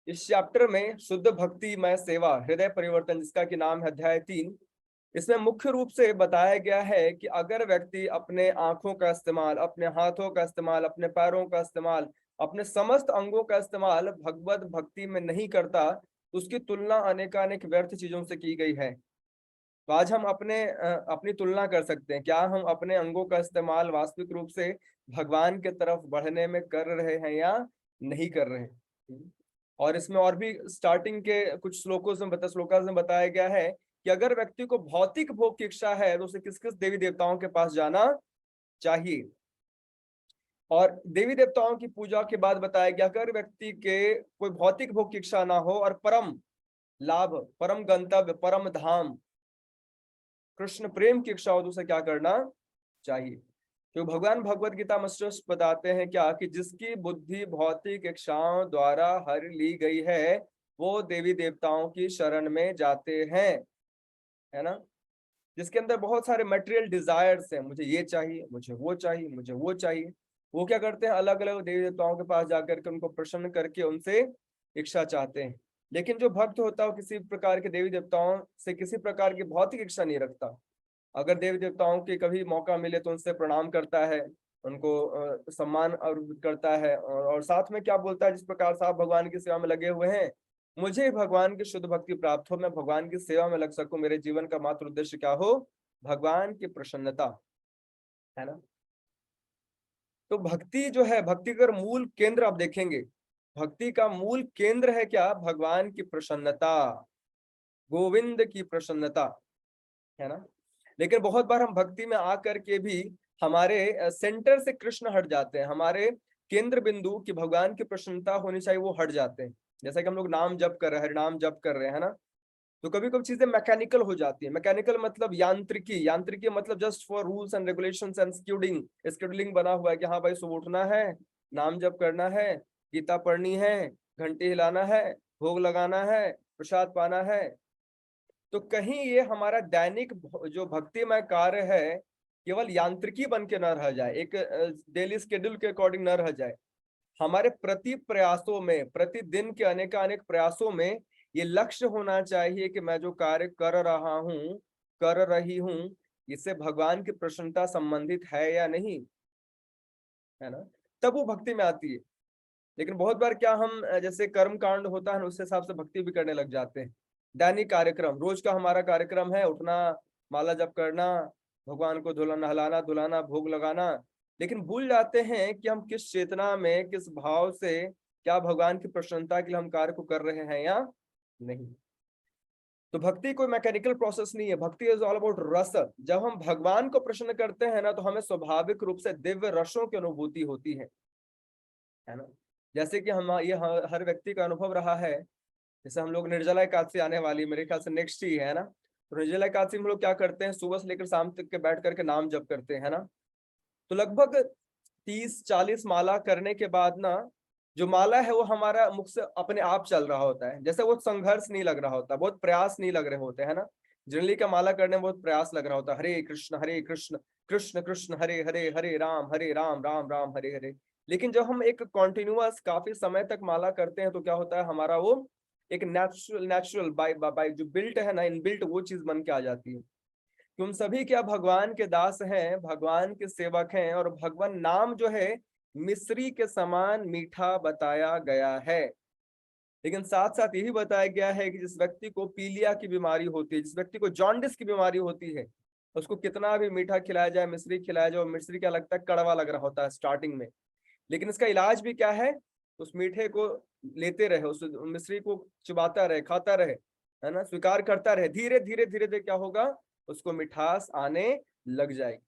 इस चैप्टर में शुद्ध भक्तिमय सेवा हृदय परिवर्तन, जिसका कि नाम है अध्याय 3, इसमें मुख्य रूप से बताया गया है कि अगर व्यक्ति अपने आंखों का इस्तेमाल, अपने हाथों का इस्तेमाल, अपने पैरों का इस्तेमाल, अपने समस्त अंगों का इस्तेमाल भगवत भक्ति में नहीं करता, तो उसकी तुलना अनेकानेक व्यर्थ चीजों से की गई है। तो आज हम अपनी तुलना कर सकते हैं, क्या हम अपने अंगों का इस्तेमाल वास्तविक रूप से भगवान के तरफ बढ़ने में कर रहे हैं या नहीं कर रहे हैं। और इसमें और भी स्टार्टिंग के कुछ श्लोका में बताया गया है कि अगर व्यक्ति को भौतिक भोग की इच्छा है तो उसे किस किस देवी देवताओं के पास जाना चाहिए। और देवी देवताओं की पूजा के बाद बताया गया अगर व्यक्ति के कोई भौतिक भोग की इच्छा ना हो और परम लाभ, परम गंतव्य, परम धाम, कृष्ण प्रेम की इच्छा हो तो उसे क्या करना चाहिए। तो भगवान भगवत गीता में स्पष्ट बताते हैं क्या कि जिसकी बुद्धि भौतिक इच्छाओं द्वारा हर ली गई है वो देवी देवताओं की शरण में जाते हैं, है ना। जिसके अंदर बहुत सारे मटेरियल डिजायर्स हैं, मुझे ये चाहिए, मुझे वो चाहिए, मुझे वो चाहिए, वो क्या करते हैं, अलग अलग देवी देवताओं के पास जाकर के उनको प्रसन्न करके उनसे इच्छा चाहते हैं। लेकिन जो भक्त होता है वो किसी प्रकार के देवी देवताओं से किसी प्रकार की भौतिक इच्छा नहीं रखता। अगर देवी देवताओं के कभी मौका मिले तो उनसे प्रणाम करता है, उनको सम्मान अर्पित करता है, और साथ में क्या बोलता है, जिस प्रकार से आप भगवान की सेवा में लगे हुए हैं, मुझे भगवान की शुद्ध भक्ति प्राप्त हो, मैं भगवान की सेवा में लग सकूं, मेरे जीवन का मात्र उद्देश्य क्या हो, भगवान की प्रसन्नता, है ना। तो भक्ति जो है, भक्ति का मूल केंद्र आप देखेंगे, भक्ति का मूल केंद्र है क्या, भगवान की प्रसन्नता, गोविंद की प्रसन्नता, है ना। लेकिन बहुत बार हम भक्ति में आकर के भी हमारे सेंटर से कृष्ण हट जाते हैं, हमारे केंद्र बिंदु की भगवान की प्रसन्नता होनी चाहिए वो हट जाते हैं। जैसा कि हम लोग नाम जप कर रहे हैं, हरिनाम जप कर रहे हैं, है ना। तो कभी कभी चीजें मैकेनिकल हो जाती है। मैकेनिकल मतलब यांत्रिकी, यांत्रिकी मतलब just for rules and regulations and scheduling, scheduling बना हुआ है कि हाँ भाई सुबह उठना है, नाम जप करना है, गीता पढ़नी है, घंटी हिलाना है, भोग लगाना है, प्रसाद पाना है। तो कहीं ये हमारा दैनिक जो भक्तिमय कार्य है केवल यांत्रिकी बन के न रह जाए, एक डेली स्केड्यूल के अकॉर्डिंग न रह जाए। हमारे प्रति प्रयासों में, प्रतिदिन के अनेकानेक प्रयासों में ये लक्ष्य होना चाहिए कि मैं जो कार्य कर रहा हूँ, कर रही हूँ, इससे भगवान की प्रसन्नता संबंधित है या नहीं, है ना। तब वो भक्ति में आती है। लेकिन बहुत बार क्या हम जैसे कर्म कांड होता है उस हिसाब से भक्ति भी करने लग जाते हैं। दैनिक कार्यक्रम, रोज का हमारा कार्यक्रम है उठना, माला जप करना, भगवान को धुलाना, नहलाना धुलाना, भोग लगाना, लेकिन भूल जाते हैं कि हम किस चेतना में, किस भाव से, क्या भगवान की प्रसन्नता के लिए हम कार्य को कर रहे हैं या नहीं। तो भक्ति कोई मैकेनिकल प्रोसेस नहीं है, भक्ति इज ऑल अबाउट रस। जब हम भगवान को प्रसन्न करते हैं ना तो हमें स्वाभाविक रूप से दिव्य रसों की अनुभूति होती है ना। जैसे कि हम ये हर व्यक्ति का अनुभव रहा है, जैसे हम लोग निर्जला एकादशी आने वाली मेरे ख्याल से नेक्स्ट ही है ना। तो निर्जला एकादशी में हम लोग क्या करते हैं, सुबह से लेकर शाम तक के बैठ करके नाम जप करते हैं ना। तो लगभग 30-40 माला करने के बाद ना, जो माला है वो हमारा मुख से अपने आप चल रहा होता है, जैसे वो संघर्ष नहीं लग रहा होता, बहुत प्रयास नहीं लग रहे होते, है ना। जनरली का माला करने में बहुत प्रयास लग रहा होता है, हरे कृष्ण कृष्ण कृष्ण हरे हरे, हरे राम राम राम हरे हरे। लेकिन जब हम एक कॉन्टिन्यूअस काफी समय तक माला करते हैं तो क्या होता है, हमारा वो एक नेचुरल नेचुरल बाय बाय जो बिल्ट है ना, इनबिल्ट वो चीज बन के आ जाती है। तुम सभी क्या भगवान के दास हैं, भगवान के सेवक हैं, और भगवान नाम जो है मिश्री के समान मीठा बताया गया है। लेकिन साथ साथ यही बताया गया है कि जिस व्यक्ति को पीलिया की बीमारी होती है, जिस व्यक्ति को जॉन्डिस की बीमारी होती है, उसको कितना भी मीठा खिलाया जाए, मिश्री खिलाया जाए, मिश्री क्या लगता है, कड़वा लग रहा होता है स्टार्टिंग में। लेकिन इसका इलाज भी क्या है, उस मीठे को लेते रहे, उस मिश्री को चबाता रहे, खाता रहे, है ना, स्वीकार करता रहे, धीरे धीरे धीरे धीरे क्या होगा, उसको मिठास आने लग जाएगी।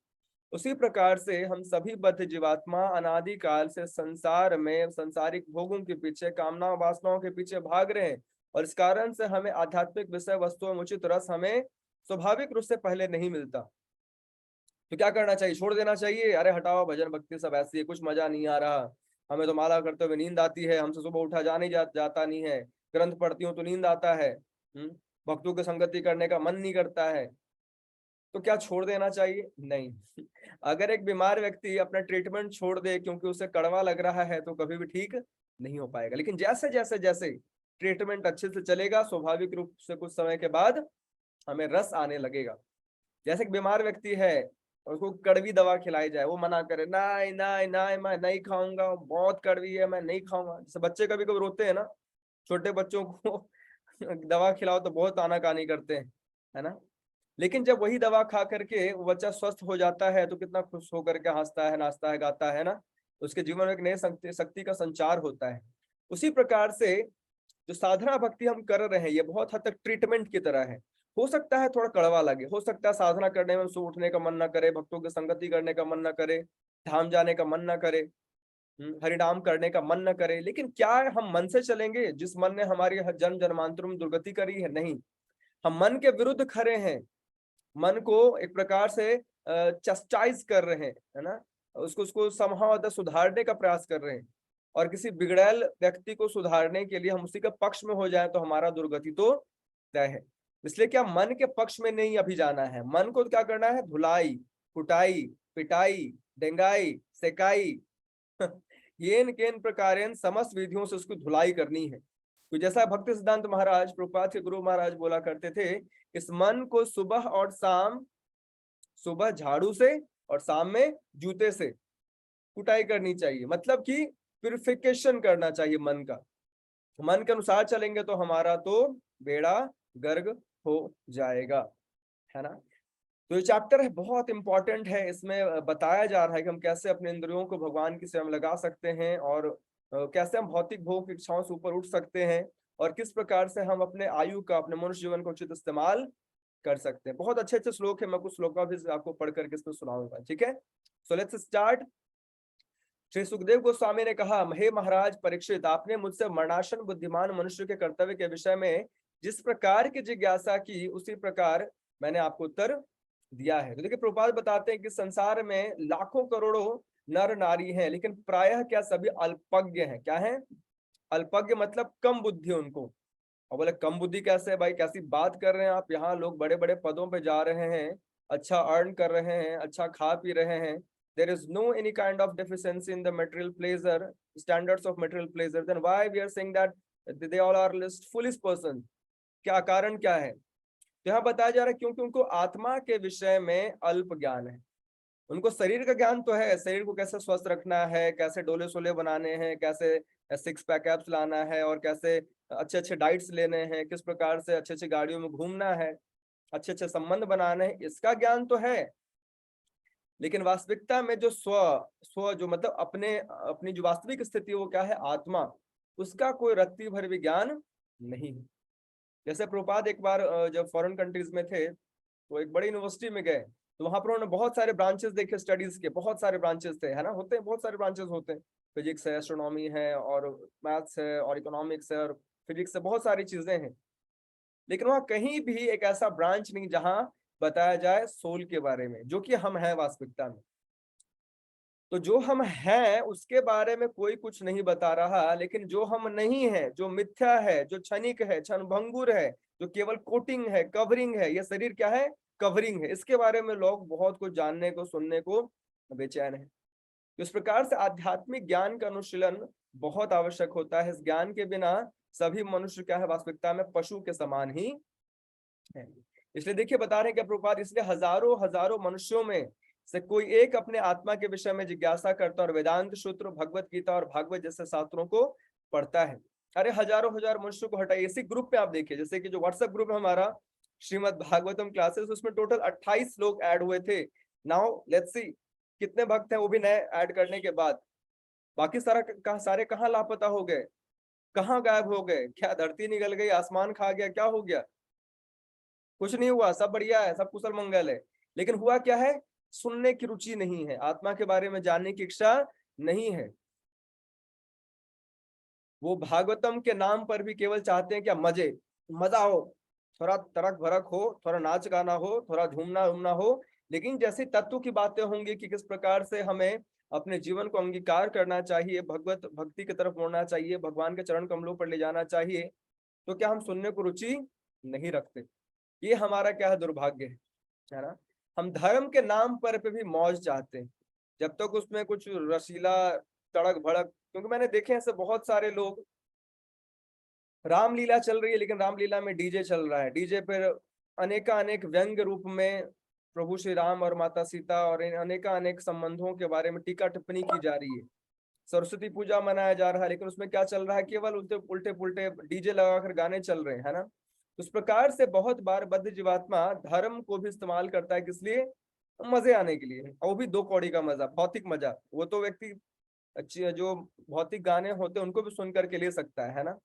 उसी प्रकार से हम सभी बद्ध जीवात्मा अनादिकाल से संसार में संसारिक भोगों के पीछे, कामना वासनाओं के पीछे भाग रहे हैं, और इस कारण से हमें आध्यात्मिक विषय वस्तुओं में उचित रस हमें स्वाभाविक रूप से पहले नहीं मिलता। तो क्या करना चाहिए, छोड़ देना चाहिए, अरे हटाओ भजन भक्ति सब ऐसी है, कुछ मजा नहीं आ रहा, हमें तो माला करते हुए नींद आती है, हमसे सुबह उठा जा नहीं जाता नहीं है, ग्रंथ पढ़ती हूँ तो नींद आता है, भक्तों की संगति करने का मन नहीं करता है। तो क्या छोड़ देना चाहिए, नहीं। अगर एक बीमार व्यक्ति अपना ट्रीटमेंट छोड़ दे क्योंकि उसे कड़वा लग रहा है तो कभी भी ठीक नहीं हो पाएगा। लेकिन जैसे जैसे जैसे ट्रीटमेंट अच्छे से चलेगा, स्वाभाविक रूप से कुछ समय के बाद हमें रस आने लगेगा। जैसे कि बीमार व्यक्ति है और उसको कड़वी दवा खिलाई जाए, वो मना करे, नहीं नहीं नहीं मैं नहीं खाऊंगा, बहुत कड़वी है, मैं नहीं खाऊंगा। जैसे बच्चे कभी कभी रोते हैं ना, छोटे बच्चों को दवा खिलाओ तो बहुत आनाकानी करते हैं, है ना। लेकिन जब वही दवा खा करके वो बच्चा स्वस्थ हो जाता है तो कितना खुश होकर के हंसता है, नाचता है, गाता है ना। उसके जीवन में एक नई शक्ति का संचार होता है। उसी प्रकार से जो साधना भक्ति हम कर रहे हैं, ये बहुत हद तक ट्रीटमेंट की तरह है। हो सकता है थोड़ा कड़वा लगे, हो सकता है साधना करने में सुबह उठने का मन ना करे, भक्तों की संगति करने का मन ना करे, धाम जाने का मन ना करे, हरिनाम करने का मन न करे। लेकिन क्या हम मन से चलेंगे जिस मन ने हमारी जन्म जन्मांतरों में दुर्गति करी है? नहीं, हम मन के विरुद्ध खड़े हैं, मन को एक प्रकार से चस्टाइज कर रहे हैं, है ना, उसको उसको समहाव सुधारने का प्रयास कर रहे हैं। और किसी बिगड़ैल व्यक्ति को सुधारने के लिए हम उसी के पक्ष में हो जाए तो हमारा दुर्गति तो तय है। इसलिए क्या मन के पक्ष में नहीं अभी जाना है, मन को क्या करना है? धुलाई, कुटाई, पिटाई, डेंगाई, सेकाई येन केन प्रकारेण समस्त विधियों से उसकी धुलाई करनी है। तो जैसा भक्ति सिद्धांत महाराज, प्रभुपाद के गुरु महाराज बोला करते थे, इस मन को सुबह और शाम, सुबह झाड़ू से और शाम में जूते से कुटाई करनी चाहिए। मतलब कि प्यूरिफिकेशन करना चाहिए मन का। मन के अनुसार चलेंगे तो हमारा तो बेड़ा गर्ग हो जाएगा, है ना। तो ये चैप्टर है बहुत इंपॉर्टेंट है। इसमें बताया जा रहा है कि हम कैसे अपने इंद्रियों को भगवान की सेवा में लगा सकते हैं और कैसे हम भौतिक भोग की इच्छाओं से ऊपर उठ सकते हैं और किस प्रकार से हम अपने आयु का, अपने मनुष्य जीवन का उचित इस्तेमाल कर सकते हैं। बहुत अच्छे अच्छे श्लोक है, मैं कुछ श्लोका भी आपको पढ़ करके इसमें सुनाऊंगा, ठीक है। So let's start. Shri Sukhdev Goswami ने कहा, हे महाराज परीक्षित, आपने मुझसे मरणासन बुद्धिमान मनुष्य के कर्तव्य के विषय में जिस प्रकार की जिज्ञासा की, उसी प्रकार मैंने आपको उत्तर दिया है। तो देखिए, प्रभुपाद बताते हैं कि संसार में लाखों करोड़ों नर नारी हैं, लेकिन प्रायः क्या सभी अल्पज्ञ हैं। क्या है? अल्पज्ञ मतलब कम बुद्धि उनको। और बोले कम बुद्धि कैसे है भाई, कैसी बात कर रहे हैं आप? यहाँ लोग बड़े बड़े पदों पे जा रहे हैं, अच्छा अर्न कर रहे हैं, अच्छा खा पी रहे हैं। There is no any kind of deficiency in the material pleasure, standards of material pleasure. Then why we are saying that they all are list foolish person? क्या कारण क्या है? तो यहाँ बताया जा रहा है क्योंकि उनको आत्मा के विषय में अल्प ज्ञान है। उनको शरीर का ज्ञान तो है, शरीर को कैसे स्वस्थ रखना है, कैसे डोले सोले बनाने हैं, कैसे सिक्स पैक एब्स लाना है और कैसे अच्छे अच्छे डाइट्स लेने हैं, किस प्रकार से अच्छे अच्छे गाड़ियों में घूमना है, अच्छे अच्छे संबंध बनाने हैं, इसका ज्ञान तो है। लेकिन वास्तविकता में जो स्व स्व जो मतलब अपने अपनी जो वास्तविक स्थिति है वो क्या है? आत्मा। उसका कोई रत्ती भर भी ज्ञान नहीं है। जैसे प्रभुपाद एक बार जब फॉरेन कंट्रीज में थे तो एक बड़ी यूनिवर्सिटी में गए, तो वहां पर उन्होंने बहुत सारे ब्रांचेस देखे, स्टडीज के बहुत सारे ब्रांचेस थे, है ना, होते हैं बहुत सारे ब्रांचेस होते हैं। फिजिक्स है, एस्ट्रोनॉमी है और मैथ्स है और इकोनॉमिक्स है और फिजिक्स है, बहुत सारी चीजें हैं। लेकिन वहां कहीं भी एक ऐसा ब्रांच नहीं जहां बताया जाए सोल के बारे में, जो कि हम हैं वास्तविकता में। तो जो हम हैं उसके बारे में कोई कुछ नहीं बता रहा, लेकिन जो हम नहीं है, जो मिथ्या है, जो क्षणिक है, क्षणभंगुर है, जो केवल कोटिंग है, कवरिंग है, ये शरीर क्या है? कवरिंग है। इसके बारे में लोग बहुत कुछ जानने को, सुनने को बेचैन है। इस प्रकार से आध्यात्मिक ज्ञान का अनुशीलन बहुत आवश्यक होता है। इस ज्ञान के बिना सभी मनुष्य क्या है? वास्तविकता में पशु के समान ही है। इसलिए देखिए बता रहे हैं क्या प्रभुपाद, इसलिए हजारों हजारों मनुष्यों में से कोई एक अपने आत्मा के विषय में जिज्ञासा करता और वेदांत सूत्र, भगवत गीता और भागवत जैसे शास्त्रों को पढ़ता है। अरे हजारों हजार मनुष्यों को हटाइए, इसी ग्रुप में आप देखिए, जैसे कि जो व्हाट्सएप ग्रुप है हमारा श्रीमद् भागवतम क्लासेस, उसमें टोटल 28 लोग ऐड हुए थे। नाउ लेट्स सी कितने भक्त हैं वो भी नए ऐड करने के बाद। बाकी सारे कहाँ लापता हो गए, कहाँ गायब हो गए? क्या धरती निकल गई, आसमान खा गया, क्या हो गया? कुछ नहीं हुआ, सब बढ़िया है, सब कुशल मंगल है। लेकिन हुआ क्या है? सुनने की रुचि नहीं है, आत्मा के बारे में जानने की इच्छा नहीं है। वो भागवतम के नाम पर भी केवल चाहते हैं क्या? मजा हो, थोड़ा तरक भरक हो, थोड़ा नाच गाना हो, थोड़ा झूमना उमना हो। लेकिन जैसे तत्व की बातें होंगी कि किस प्रकार से हमें अपने जीवन को अंगीकार करना चाहिए, भगवत भक्ति की तरफ मोड़ना चाहिए, भगवान के चरण कमलों पर ले जाना चाहिए, तो क्या हम सुनने को रुचि नहीं रखते? ये हमारा क्या है? दुर्भाग्य है ना। हम धर्म के नाम पर पे भी मौज चाहते हैं, जब तक उसमें कुछ रसीला, तड़क भड़क। क्योंकि मैंने देखे ऐसे बहुत सारे लोग रामलीला चल रही है, लेकिन रामलीला में डीजे चल रहा है, डीजे पर अनेक व्यंग रूप में प्रभु श्री राम और माता सीता और इन अनेक संबंधों के बारे में टीका टिप्पणी की जा रही है। सरस्वती पूजा मनाया जा रहा है, लेकिन उसमें क्या चल रहा है, केवल उल्टे उल्टे पुल्टे डीजे लगाकर गाने चल रहे हैं, है ना। उस प्रकार से बहुत बार बद्ध जीवात्मा धर्म को भी इस्तेमाल करता है, किस लिए, मजे आने के लिए, और वो भी दो कौड़ी का मजा, भौतिक मजा। वो तो व्यक्ति जो भौतिक गाने होते हैं उनको भी सुन करके ले सकता है ना।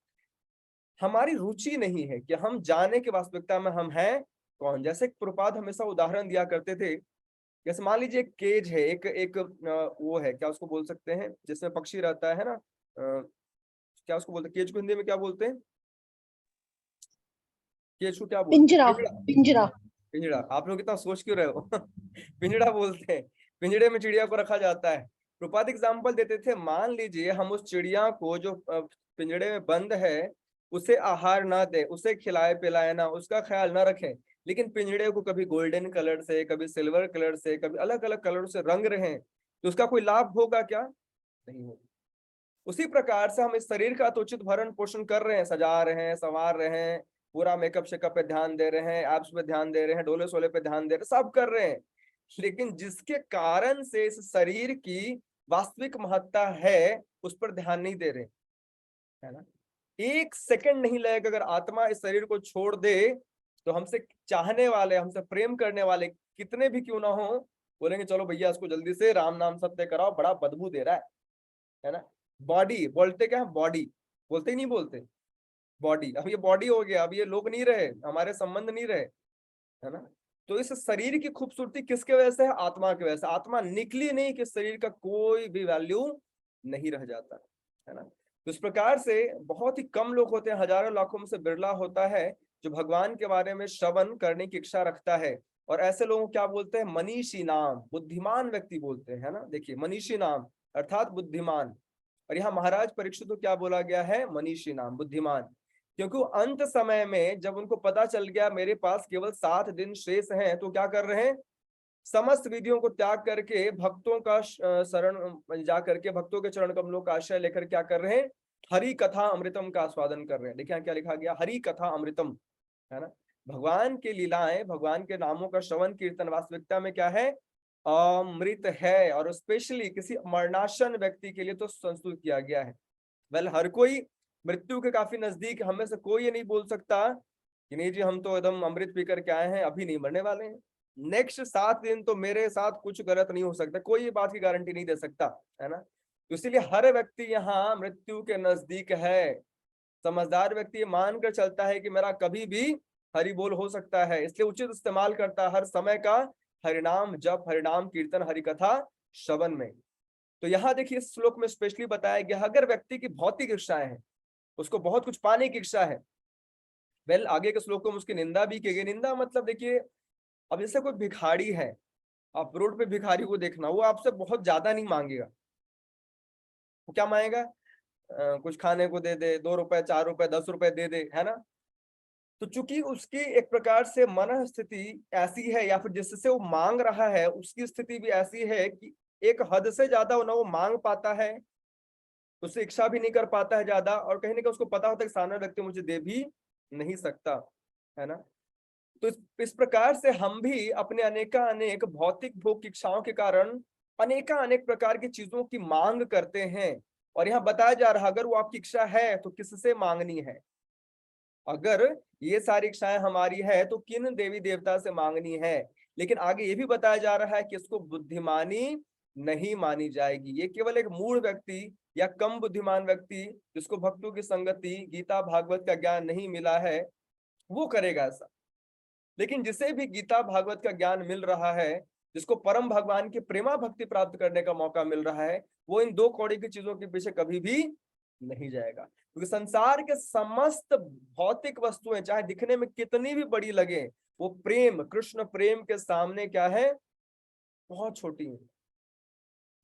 हमारी रुचि नहीं है कि हम जाने की वास्तविकता में हम हैं कौन। जैसे प्रभुपाद हमेशा उदाहरण दिया करते थे, जैसे मान लीजिए एक केज है, एक एक वो है, क्या उसको बोल सकते हैं, जिसमें पक्षी रहता है ना, क्या उसको बोलते हैं, केज को हिंदी में क्या बोलते हैं, केज को क्या बोलते हैं, पिंजरा। पिंजड़ा। पिंजरा। पिंजड़ा, आप लोग कितना सोच क्यों रहे हो पिंजड़ा बोलते हैं, पिंजड़े में चिड़िया को रखा जाता है। प्रभुपाद एग्जाम्पल देते थे, मान लीजिए हम उस चिड़िया को जो पिंजड़े में बंद है, उसे आहार ना दे, उसे खिलाए पिलाए ना, उसका ख्याल ना रखें, लेकिन पिंजड़े को कभी गोल्डन कलर से, कभी सिल्वर कलर से, कभी अलग अलग कलर से रंग रहे, तो उसका कोई लाभ होगा क्या, नहीं होगा। उसी प्रकार से हम इस शरीर का तो उचित भरण पोषण कर रहे हैं, सजा रहे हैं, संवार रहे हैं, पूरा मेकअप शेकअप पे ध्यान दे रहे हैं, एब्स पे ध्यान दे रहे हैं, डोले सोले पे ध्यान दे रहे हैं, सब कर रहे हैं, लेकिन जिसके कारण से इस शरीर की वास्तविक महत्ता है उस पर ध्यान नहीं दे रहे, है ना। एक सेकंड नहीं लगेगा, अगर आत्मा इस शरीर को छोड़ दे तो हमसे चाहने वाले, हमसे प्रेम करने वाले कितने भी क्यों ना हो, बोलेंगे चलो भैया इसको जल्दी से राम नाम सत्य कराओ, बड़ा बदबू दे रहा है ना। बॉडी बोलते क्या है, बॉडी बोलते ही नहीं बोलते, बॉडी, अब ये बॉडी हो गया, अब ये लोग नहीं रहे, हमारे संबंध नहीं रहे, है ना। तो इस शरीर की खूबसूरती किसके वजह से है, आत्मा की वजह से। आत्मा निकली नहीं कि शरीर का कोई भी वैल्यू नहीं रह जाता, है ना। तो इस प्रकार से बहुत ही कम लोग होते हैं, हजारों लाखों में से बिरला होता है जो भगवान के बारे में श्रवण करने की इच्छा रखता है। और ऐसे लोगों को क्या बोलते हैं, मनीषी नाम, बुद्धिमान व्यक्ति बोलते हैं, है ना। देखिए मनीषी नाम अर्थात बुद्धिमान, और यहाँ महाराज परीक्षित को क्या बोला गया है, मनीषी नाम, बुद्धिमान। क्योंकि वो अंत समय में जब उनको पता चल गया मेरे पास केवल 7 दिन शेष हैं, तो क्या कर रहे हैं, समस्त विधियों को त्याग करके भक्तों का शरण जा करके भक्तों के चरण कमलों का आश्रय लेकर क्या कर रहे हैं, हरि कथा अमृतम का आस्वादन कर रहे हैं। देखिए क्या लिखा गया, हरि कथा अमृतम, है ना। भगवान की लीलाएं, भगवान के नामों का श्रवण कीर्तन वास्तविकता में क्या है, अमृत है। और स्पेशली किसी मरणासन व्यक्ति के लिए तो संस्तुत किया गया है। वेल हर कोई मृत्यु के काफी नजदीक, हमें से कोई ये नहीं बोल सकता कि नहीं जी हम तो एकदम अमृत पी करके आए हैं, अभी नहीं मरने वाले हैं, नेक्स्ट 7 दिन तो मेरे साथ कुछ गलत नहीं हो सकता, कोई ये बात की गारंटी नहीं दे सकता, है ना। तो इसीलिए हर व्यक्ति यहाँ मृत्यु के नजदीक है। समझदार व्यक्ति ये मानकर चलता है कि मेरा कभी भी हरि बोल हो सकता है, इसलिए उचित इस्तेमाल करता है हर समय का हरिनाम जप, हरिनाम कीर्तन, हरि कथा श्रवण में। तो यहाँ देखिए इस श्लोक में स्पेशली बताया गया, अगर व्यक्ति की भौतिक इच्छाएं हैं, उसको बहुत कुछ पाने की इच्छा है, वेल आगे के श्लोकों में उसकी निंदा भी की गई। निंदा मतलब देखिए, अब जैसे कोई भिखारी है, आप रोड पे भिखारी को देखना, वो आपसे बहुत ज्यादा नहीं मांगेगा, वो क्या मांगेगा, कुछ खाने को दे दे, 2 रुपए 4 रुपए 10 रुपए दे दे, है ना। तो चूंकि उसकी एक प्रकार से मन स्थिति ऐसी है, या फिर जिससे वो मांग रहा है उसकी स्थिति भी ऐसी है कि एक हद से ज्यादा ना वो मांग पाता है, उससे इच्छा भी नहीं कर पाता है ज्यादा, और कहीं ना कहीं उसको पता होता है कि सामने व्यक्ति मुझे दे भी नहीं सकता, है ना। तो इस प्रकार से हम भी अपने अनेक भौतिक भोग की इच्छाओं के कारण अनेक प्रकार की चीजों की मांग करते हैं। और यहाँ बताया जा रहा है अगर वो आपकी इच्छा है तो किससे मांगनी है, अगर ये सारी इच्छाएं हमारी है तो किन देवी देवता से मांगनी है। लेकिन आगे ये भी बताया जा रहा है कि इसको बुद्धिमानी नहीं मानी जाएगी, ये केवल एक मूढ़ व्यक्ति या कम बुद्धिमान व्यक्ति जिसको भक्तों की संगति, गीता भागवत का ज्ञान नहीं मिला है, वो करेगा ऐसा। लेकिन जिसे भी गीता भागवत का ज्ञान मिल रहा है, जिसको परम भगवान की प्रेमा भक्ति प्राप्त करने का मौका मिल रहा है, वो इन 2 कौड़ी की चीजों के पीछे कभी भी नहीं जाएगा। क्योंकि संसार के समस्त भौतिक वस्तुएं चाहे दिखने में कितनी भी बड़ी लगे, वो प्रेम, कृष्ण प्रेम के सामने क्या है, बहुत छोटी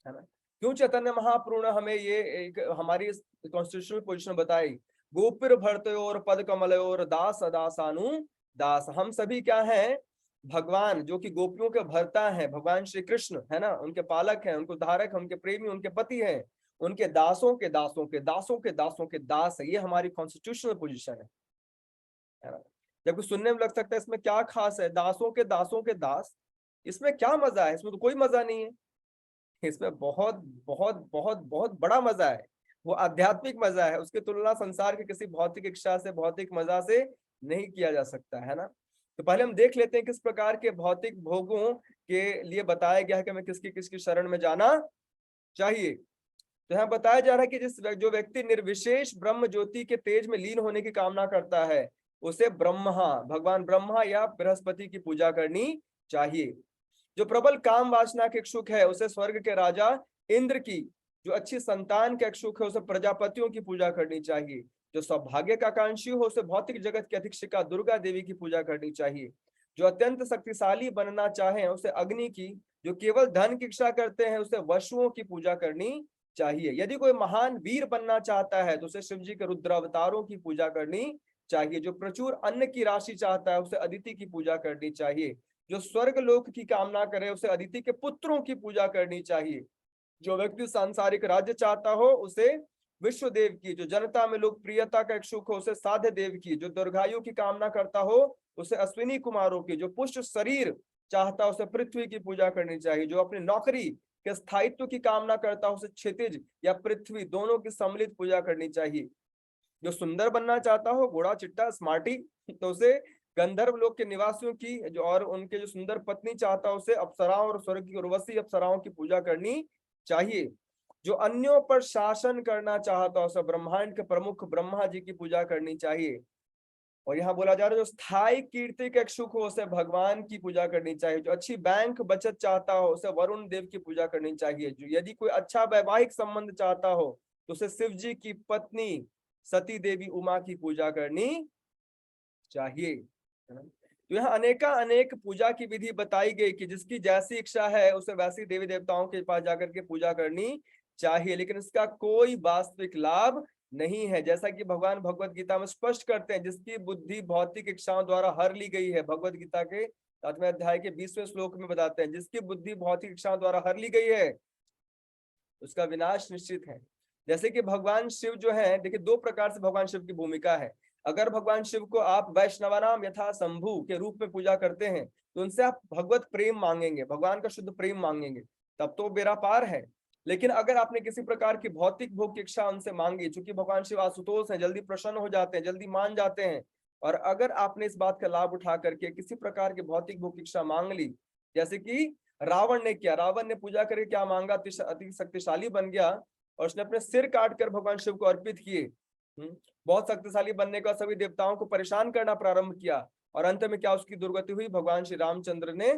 है ना। क्यों चैतन्य महाप्रभु ने हमें ये एक हमारी कॉन्स्टिट्यूशनल पोजीशन बताई, गोपिर भरतयोर पद कमलयोर दास दासानु दास। हम सभी क्या हैं, भगवान जो कि गोपियों के भरता हैं, भगवान श्री कृष्ण है ना, उनके पालक हैं, उनको धारक हैं, उनके प्रेमी, उनके पति हैं, उनके दासों के दासों के दासों के दासों के दास है। ये हमारी कॉन्स्टिट्यूशनल पोजीशन है ना। जब कुछ सुनने में लग सकता है इसमें क्या खास है, दासों के दास, इसमें क्या मजा है? इसमें तो कोई मजा नहीं है। इसमें बहुत बहुत बहुत बहुत बड़ा मजा है, वो आध्यात्मिक मजा है। उसकी तुलना संसार के किसी भौतिक इच्छा से, भौतिक मजा से नहीं किया जा सकता है ना। तो पहले हम देख लेते हैं किस प्रकार के भौतिक भोगों के लिए बताया गया है कि हमें किसकी किसकी शरण में जाना चाहिए। तो यहाँ बताया जा रहा है कि जो व्यक्ति निर्विशेष ब्रह्म ज्योति के तेज में लीन होने की कामना करता है, उसे ब्रह्मा, भगवान ब्रह्मा या बृहस्पति की पूजा करनी चाहिए। जो प्रबल काम वासना के इच्छुक है, उसे स्वर्ग के राजा इंद्र की, जो अच्छी संतान के इच्छुक है, उसे प्रजापतियों की पूजा करनी चाहिए। जो सौभाग्य का आकांक्षी हो, उसे भौतिक जगत की अधीक्षिका दुर्गा देवी की पूजा करनी चाहिए। जो अत्यंत शक्तिशाली बनना चाहे, उसे अग्नि की, जो केवल धन की इच्छा करते हैं, उसे वशुओं की पूजा करनी चाहिए। यदि कोई महान वीर बनना चाहता है, तो उसे शिव जी के रुद्र अवतारों की पूजा करनी चाहिए। जो प्रचुर अन्न की राशि चाहता है, उसे अदिति की पूजा करनी चाहिए। जो स्वर्ग लोक की कामना करे, उसे अदिति के पुत्रों की पूजा करनी चाहिए। जो व्यक्ति सांसारिक राज्य चाहता हो, उसे विश्व देव की, जो जनता में लोकप्रियता का इच्छुक हो, उसे साध्य देव की, जो दीर्घायु की कामना करता हो, उसे अश्विनी कुमारों की, जो पुष्ट शरीर चाहता, उसे पृथ्वी की पूजा करनी चाहिए। जो अपनी नौकरी के स्थायित्व की कामना करता हो, उसे क्षितिज या पृथ्वी दोनों की सम्मिलित पूजा करनी चाहिए। जो सुंदर बनना चाहता हो, घोड़ा चिट्टा स्मार्टी, तो उसे गंधर्व लोक के निवासियों की, जो और उनके जो सुंदर पत्नी चाहता हो, उसे अप्सराओं और स्वर्ग की उर्वशी अप्सराओं की पूजा करनी चाहिए। जो अन्यों पर शासन करना चाहता हो, उसे ब्रह्मांड के प्रमुख ब्रह्मा जी की पूजा करनी चाहिए। और यहाँ बोला जा रहा है, जो स्थायी कीर्ति के इच्छुक हो, उसे भगवान की पूजा करनी चाहिए। जो अच्छी बैंक बचत चाहता हो, उसे वरुण देव की पूजा करनी चाहिए। जो यदि कोई अच्छा वैवाहिक संबंध चाहता हो, तो उसे शिव जी की पत्नी सती देवी उमा की पूजा करनी चाहिए। तो यहाँ अनेका अनेक पूजा की विधि बताई गई कि जिसकी जैसी इच्छा है, उसे वैसी देवी देवताओं के पास जाकर के पूजा करनी चाहिए। लेकिन इसका कोई वास्तविक लाभ नहीं है। जैसा कि भगवान भगवत गीता में स्पष्ट करते हैं, जिसकी बुद्धि भौतिक इच्छाओं द्वारा हर ली गई है, भगवत गीता के 7वें अध्याय के 20वें श्लोक में बताते हैं, जिसकी बुद्धि भौतिक इच्छाओं द्वारा हर ली गई है, उसका विनाश निश्चित है। जैसे कि भगवान शिव जो है, देखिए दो प्रकार से भगवान शिव की भूमिका है। अगर भगवान शिव को आप वैष्णवानाम यथा शंभु के रूप में पूजा करते हैं, तो उनसे आप भगवत प्रेम मांगेंगे, भगवान का शुद्ध प्रेम मांगेंगे, तब तो बेड़ा पार है। लेकिन अगर आपने किसी प्रकार की भौतिक भोग की इच्छा उनसे मांगी, चूंकि भगवान शिव आशुतोष हैं, जल्दी प्रसन्न हो जाते हैं, जल्दी मान जाते हैं, और अगर आपने इस बात का लाभ उठा करके किसी प्रकार की भौतिक भोग की इच्छा मांग ली, जैसे कि रावण ने किया, रावण ने पूजा करके क्या मांगा, अति शक्तिशाली बन गया और उसने अपने सिर काट कर भगवान शिव को अर्पित किए। बहुत शक्तिशाली बनने का सभी देवताओं को परेशान करना प्रारंभ किया, और अंत में क्या उसकी दुर्गति हुई, भगवान श्री रामचंद्र ने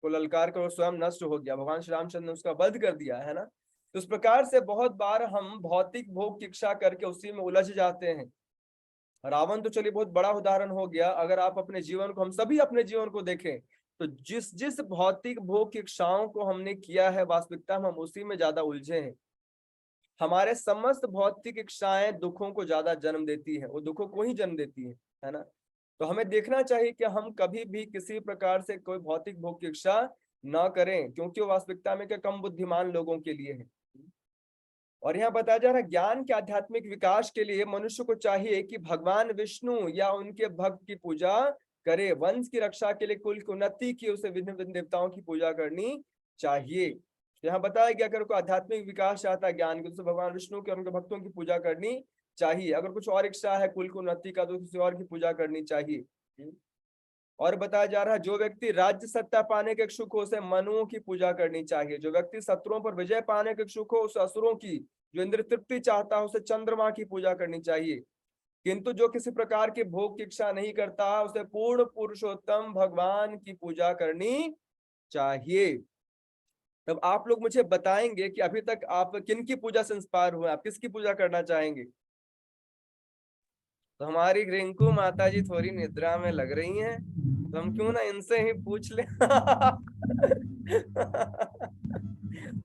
को ललकार कर स्वयं नष्ट हो गया, भगवान श्री रामचंद्र ने उसका वध कर दिया है ना। तो इस प्रकार से बहुत बार हम भौतिक भोग की इच्छा करके उसी में उलझ जाते हैं। रावण तो चलिए बहुत बड़ा उदाहरण हो गया। अगर आप अपने जीवन को, हम सभी अपने जीवन को देखें, तो जिस जिस भौतिक भोग की इच्छाओं को हमने किया है, वास्तविकता में हम उसी में ज्यादा उलझे हैं। हमारे समस्त भौतिक इच्छाएं दुखों को ज्यादा जन्म देती है, वो दुखों को ही जन्म देती है ना। तो हमें देखना चाहिए कि हम कभी भी किसी प्रकार से कोई भौतिक भोग की इच्छा ना करें, क्योंकि वो वास्तविकता में क्या कम बुद्धिमान लोगों के लिए है। और यहाँ बताया जा रहा है, ज्ञान के आध्यात्मिक विकास के लिए मनुष्य को चाहिए कि भगवान विष्णु या उनके भक्त की पूजा करे। वंश की रक्षा के लिए, कुल की उन्नति की, उसे विभिन्न विभिन्न देवताओं की पूजा करनी चाहिए। यहाँ बताया गया, अगर कोई आध्यात्मिक विकास चाहता है ज्ञान की, उसे भगवान विष्णु के और उनके भक्तों की पूजा करनी चाहिए। अगर कुछ और इच्छा है कुल की उन्नति का, तो किसी और की पूजा करनी चाहिए। और बताया जा रहा है, जो व्यक्ति राज्य सत्ता पाने के इच्छुक हो, उसे मनुओं की पूजा करनी चाहिए। जो व्यक्ति शत्रुओं पर विजय पाने के इच्छुक हो, उसे असुरों की, जो इंद्र तृप्ति चाहता है, उसे चंद्रमा की पूजा करनी चाहिए। किंतु जो किसी प्रकार के भोग की इच्छा नहीं करता, उसे पूर्ण पुरुषोत्तम भगवान की पूजा करनी चाहिए। तब आप लोग मुझे बताएंगे कि अभी तक आप किन की पूजा से इंस्पायर हुए, आप किसकी पूजा करना चाहेंगे? तो हमारी रिंकू माता जी थोड़ी निद्रा में लग रही हैं, तो हम क्यों ना इनसे ही पूछ ले।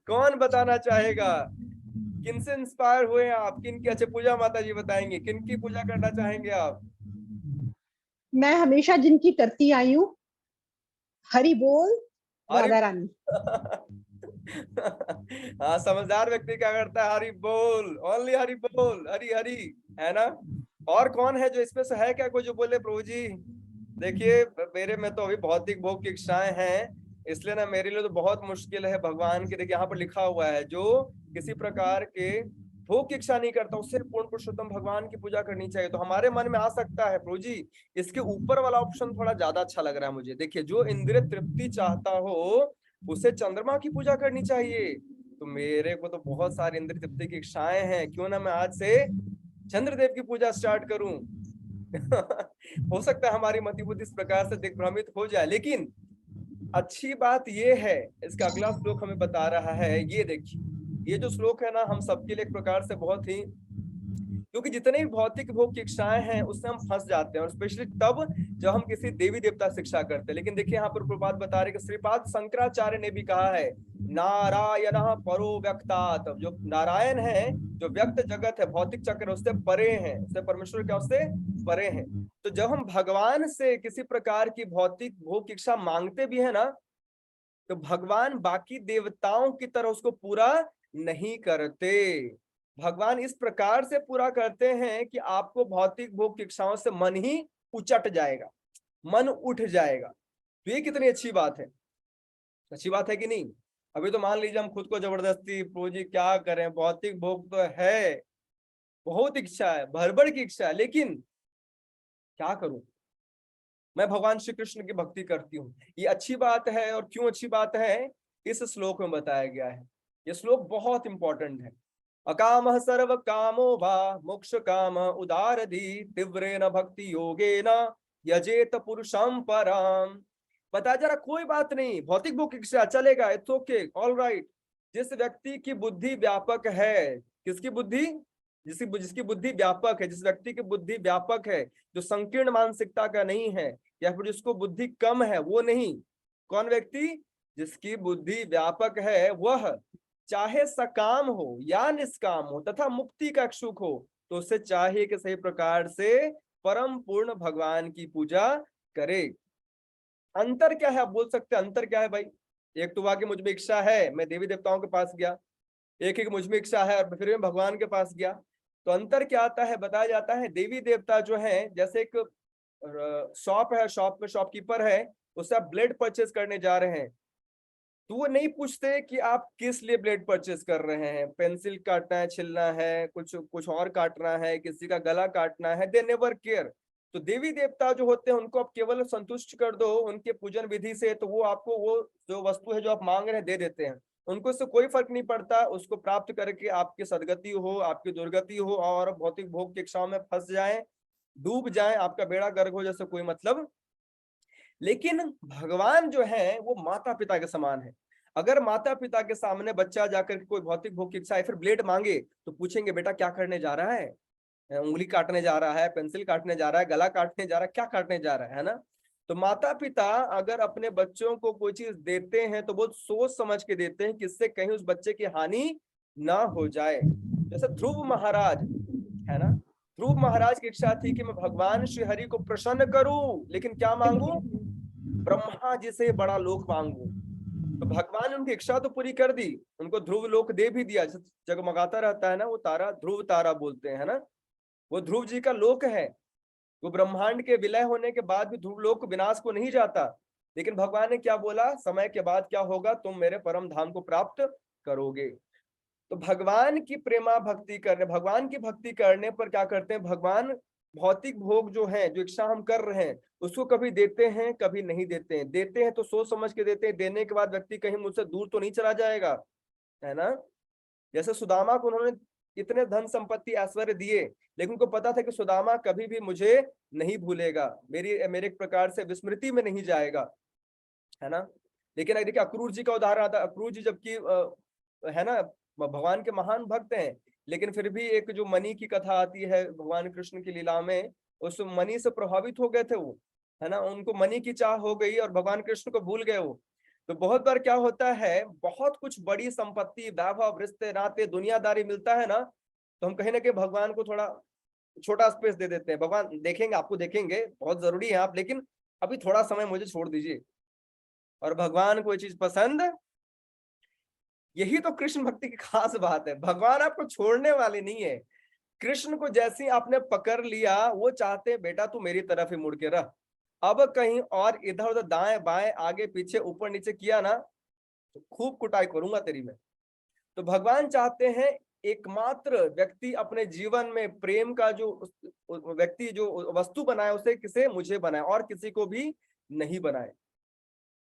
कौन बताना चाहेगा, किन से इंस्पायर हुए आप, किन की? अच्छा पूजा माता जी बताएंगे, किन की पूजा करना चाहेंगे आप? मैं हमेशा जिनकी करती आई हूँ, हरि बोल, अरे राधा रानी। हाँ, समझदार व्यक्ति क्या करता है? हरि बोल, ओनली हरि बोल, हरि हरि, है ना? और कौन है जो इसमें से है क्या कोई जो बोले प्रभु जी? देखिए, मेरे में तो अभी भौतिक भोग की इच्छाएं हैं, इसलिए ना मेरे लिए तो बहुत मुश्किल है भगवान की। देखिए यहाँ पर लिखा हुआ है, जो किसी प्रकार के भोग की इच्छा नहीं करता, उससे पूर्ण पुरुषोत्तम भगवान की पूजा करनी चाहिए। तो हमारे मन में आ सकता है प्रभु जी, इसके ऊपर वाला ऑप्शन थोड़ा ज्यादा अच्छा लग रहा है मुझे। देखिए, जो इंद्रिय तृप्ति चाहता हो उसे चंद्रमा की पूजा करनी चाहिए। तो मेरे को तो बहुत सारी इंद्रिय तृप्ति की इच्छाएं हैं, क्यों ना मैं आज से चंद्रदेव की पूजा स्टार्ट करूं। हो सकता है हमारी मति बुद्धि इस प्रकार से दिग्भ्रमित हो जाए, लेकिन अच्छी बात ये है, इसका अगला श्लोक हमें बता रहा है। ये देखिए, ये जो श्लोक है ना, हम सबके लिए एक प्रकार से बहुत ही, क्योंकि जितने भी भौतिक भोग की इच्छाएं हैं उससे हम फंस जाते हैं, और स्पेशली तब जब हम किसी देवी देवता से शिक्षा करते हैं। लेकिन देखिए यहाँ पर प्रभुपाद बता रहे कि श्रीपाद शंकराचार्य ने भी कहा है, नारायण परो व्यक्तात्, जो नारायण है, जो व्यक्त जगत है, भौतिक चक्र, उससे परे हैं, उससे परमेश्वर क्या, उससे परे हैं। तो जब हम भगवान से किसी प्रकार की भौतिक भोग की इच्छा मांगते भी है ना, तो भगवान बाकी देवताओं की तरह उसको पूरा नहीं करते। भगवान इस प्रकार से पूरा करते हैं कि आपको भौतिक भोग की इच्छाओं से मन ही उचट जाएगा, मन उठ जाएगा। तो ये कितनी अच्छी बात है, अच्छी बात है कि नहीं? अभी तो मान लीजिए हम खुद को जबरदस्ती, प्रभु जी क्या करें, भौतिक भोग तो है, बहुत इच्छा है, भर की इच्छा है, लेकिन क्या करूं, मैं भगवान श्री कृष्ण की भक्ति करती हूँ। ये अच्छी बात है, और क्यों अच्छी बात है इस श्लोक में बताया गया है। ये श्लोक बहुत इंपॉर्टेंट है। अकाम सर्व कामो भा मोक्ष काम उदारधि तीव्रेन भक्ति योगेन यजेत पुरुषम परम। बता जरा, कोई बात नहीं, भौतिक भोग की इच्छा चलेगा, इट्स ओके, ऑल राइट। जिस व्यक्ति की बुद्धि व्यापक है, किसकी बुद्धि? जिसकी बुद्धि व्यापक है, जिस व्यक्ति की बुद्धि व्यापक है, जो संकीर्ण मानसिकता का नहीं है, या फिर जिसको बुद्धि कम है, वो नहीं। कौन व्यक्ति? जिसकी बुद्धि व्यापक है, वह चाहे सकाम हो या निष्काम हो तथा मुक्ति का इच्छुक हो, तो उससे चाहिए कि सही प्रकार से परम पूर्ण भगवान की पूजा करे। अंतर क्या है, आप बोल सकते हैं अंतर क्या है भाई? एक तो हुआ कि मुझ में इच्छा है, मैं देवी देवताओं के पास गया, एक एक मुझ में इच्छा है और फिर मैं भगवान के पास गया। तो अंतर क्या आता है, बताया जाता है, देवी देवता जो है, जैसे एक शॉप है, शॉप में शॉपकीपर है, उससे आप ब्लेड परचेस करने जा रहे हैं, तो वो नहीं पूछते कि आप किस लिए ब्लेड परचेस कर रहे हैं, पेंसिल काटना है, छिलना है, कुछ कुछ और काटना है, किसी का गला काटना है, दे नेवर केयर। तो देवी देवता जो होते हैं उनको आप केवल संतुष्ट कर दो उनके पूजन विधि से, तो वो आपको वो जो वस्तु है जो आप मांग रहे हैं दे देते हैं। उनको इससे कोई फर्क नहीं पड़ता, उसको प्राप्त करके आपकी सदगति हो, आपकी दुर्गति हो, और भौतिक भोग की इच्छाओं में फंस जाए, डूब जाए, आपका बेड़ा गर्क हो, जैसे कोई मतलब। लेकिन भगवान जो है वो माता पिता के समान है। अगर माता पिता के सामने बच्चा जाकर के कोई भौतिक भोग की इच्छा है फिर ब्लेड मांगे, तो पूछेंगे बेटा क्या करने जा रहा है? उंगली काटने जा रहा है, पेंसिल काटने जा रहा है, गला काटने जा रहा है, क्या काटने जा रहा है ना? तो माता पिता अगर अपने बच्चों को कोई चीज देते हैं तो बहुत सोच समझ के देते हैं कि इससे कहीं उस बच्चे की हानि ना हो जाए। जैसे ध्रुव महाराज है ना, ध्रुव महाराज की इच्छा थी कि मैं भगवान श्री हरि को प्रसन्न करूं, लेकिन क्या मांगू? ब्रह्मा जी से बड़ा लोक मांगू। तो भगवान ने उनकी इच्छा तो पूरी कर दी, उनको ध्रुव लोक दे भी दिया। जगमगाता रहता है ना वो तारा, ध्रुव तारा बोलते हैं ना, वो ध्रुव जी का लोक है। वो ब्रह्मांड के विलय होने के बाद भी ध्रुव लोक विनाश को नहीं जाता। लेकिन भगवान ने क्या बोला, समय के बाद क्या होगा, तुम मेरे परम धाम को प्राप्त करोगे। तो भगवान की प्रेमा भक्ति करने, भगवान की भक्ति करने पर क्या करते हैं भगवान, भौतिक भोग जो है, जो इच्छा हम कर रहे हैं, उसको कभी देते हैं कभी नहीं देते हैं। देते हैं तो सोच समझ के देते हैं, देने के बाद व्यक्ति कहीं मुझसे दूर तो नहीं चला जाएगा, है ना? जैसे सुदामा को उन्होंने इतने धन संपत्ति ऐश्वर्य दिए, लेकिन उनको पता था कि सुदामा कभी भी मुझे नहीं भूलेगा, मेरे एक प्रकार से विस्मृति में नहीं जाएगा, है ना? लेकिन देखिए अक्रूर जी का उदाहरण आता है। अक्रूर जी जबकि है ना, भगवान के महान भक्त हैं, लेकिन फिर भी एक जो मणि की कथा आती है भगवान कृष्ण की लीला में, उस मणि से प्रभावित हो गए थे वो, है ना, उनको मणि की चाह हो गई और भगवान कृष्ण को भूल गए वो। तो बहुत बार क्या होता है, बहुत कुछ बड़ी संपत्ति, वैभव, रिश्ते नाते, दुनियादारी मिलता है ना, तो हम कहीं ना कहीं भगवान को थोड़ा छोटा स्पेस दे देते हैं। भगवान देखेंगे, आपको देखेंगे, बहुत जरूरी है आप, लेकिन अभी थोड़ा समय मुझे छोड़ दीजिए। और भगवान को ये चीज पसंद यही तो कृष्ण भक्ति की खास बात है। भगवान आपको छोड़ने वाले नहीं है। कृष्ण को जैसे ही आपने पकड़ लिया, वो चाहते हैं बेटा तू मेरी तरफ ही मुड़ के रह। अब कहीं और इधर उधर दाएं बाएं आगे पीछे ऊपर नीचे किया ना, तो खूब कुटाई करूंगा तेरी मैं। तो भगवान चाहते हैं एकमात्र व्यक्ति अपने जीवन में प्रेम का जो व्यक्ति जो वस्तु बनाए, उसे किसे, मुझे बनाए, और किसी को भी नहीं बनाए।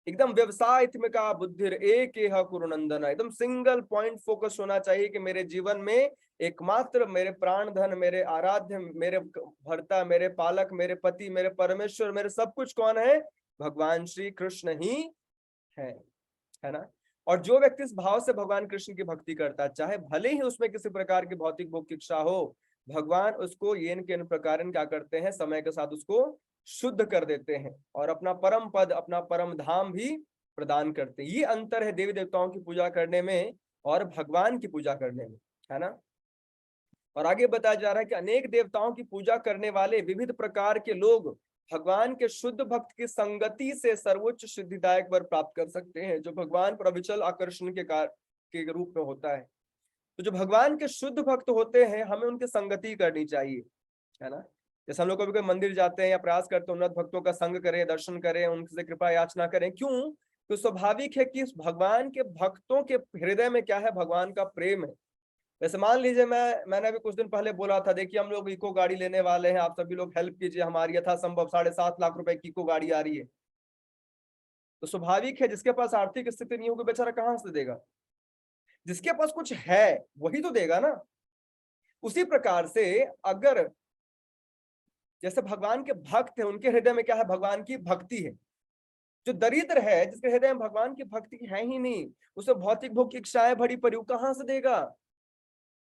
एकदम व्यवसाय का बुद्धिर एक कुरुनंदन, एकदम सिंगल पॉइंट फोकस होना चाहिए कि मेरे जीवन में एकमात्र मेरे प्राण धन, मेरे आराध्य, मेरे भर्ता, मेरे पालक, मेरे पति, मेरे परमेश्वर, मेरे सब कुछ कौन है? भगवान श्री कृष्ण ही है ना। और जो व्यक्ति इस भाव से भगवान कृष्ण की भक्ति करता है, चाहे भले ही उसमें किसी प्रकार की भौतिक भोग की इच्छा हो, भगवान उसको येन के प्रकार क्या करते हैं, समय के साथ उसको शुद्ध कर देते हैं और अपना परम पद, अपना परम धाम भी प्रदान करते हैं। ये अंतर है देवी देवताओं की पूजा करने में और भगवान की पूजा करने में, है ना। और आगे बताया जा रहा है कि अनेक देवताओं की पूजा करने वाले विविध प्रकार के लोग भगवान के शुद्ध भक्त की संगति से सर्वोच्च सिद्धिदायक वर प्राप्त कर सकते हैं, जो भगवान पर अविचल आकर्षण के रूप में होता है। तो जो भगवान के शुद्ध भक्त होते हैं, हमें उनकी संगति करनी चाहिए, है ना। जैसे हम लोग कभी कोई मंदिर जाते हैं या प्रयास करते हैं उन्नत भक्तों का संग करें, दर्शन करें, उनसे कृपा याचना करें। क्यों? तो स्वाभाविक है कि भगवान के भक्तों के हृदय में क्या है? भगवान का प्रेम है। वैसे मान लीजिए मैंने अभी कुछ दिन पहले बोला था, देखिए हम लोग इको गाड़ी लेने वाले हैं, आप सभी लोग हेल्प कीजिए, हमारी यथासंभव 7.5 लाख रुपए की इको गाड़ी आ रही है। तो स्वाभाविक है जिसके पास आर्थिक स्थिति नहीं होगी बेचारा कहां से देगा? जिसके पास कुछ है वही तो देगा ना। उसी प्रकार से अगर जैसे भगवान के भक्त है, उनके हृदय में क्या है? भगवान की भक्ति है। जो दरिद्र है, जिसके हृदय में भगवान की भक्ति है ही नहीं, उसे भौतिक भोग की इच्छाएं भरी पड़ी, कहां से देगा?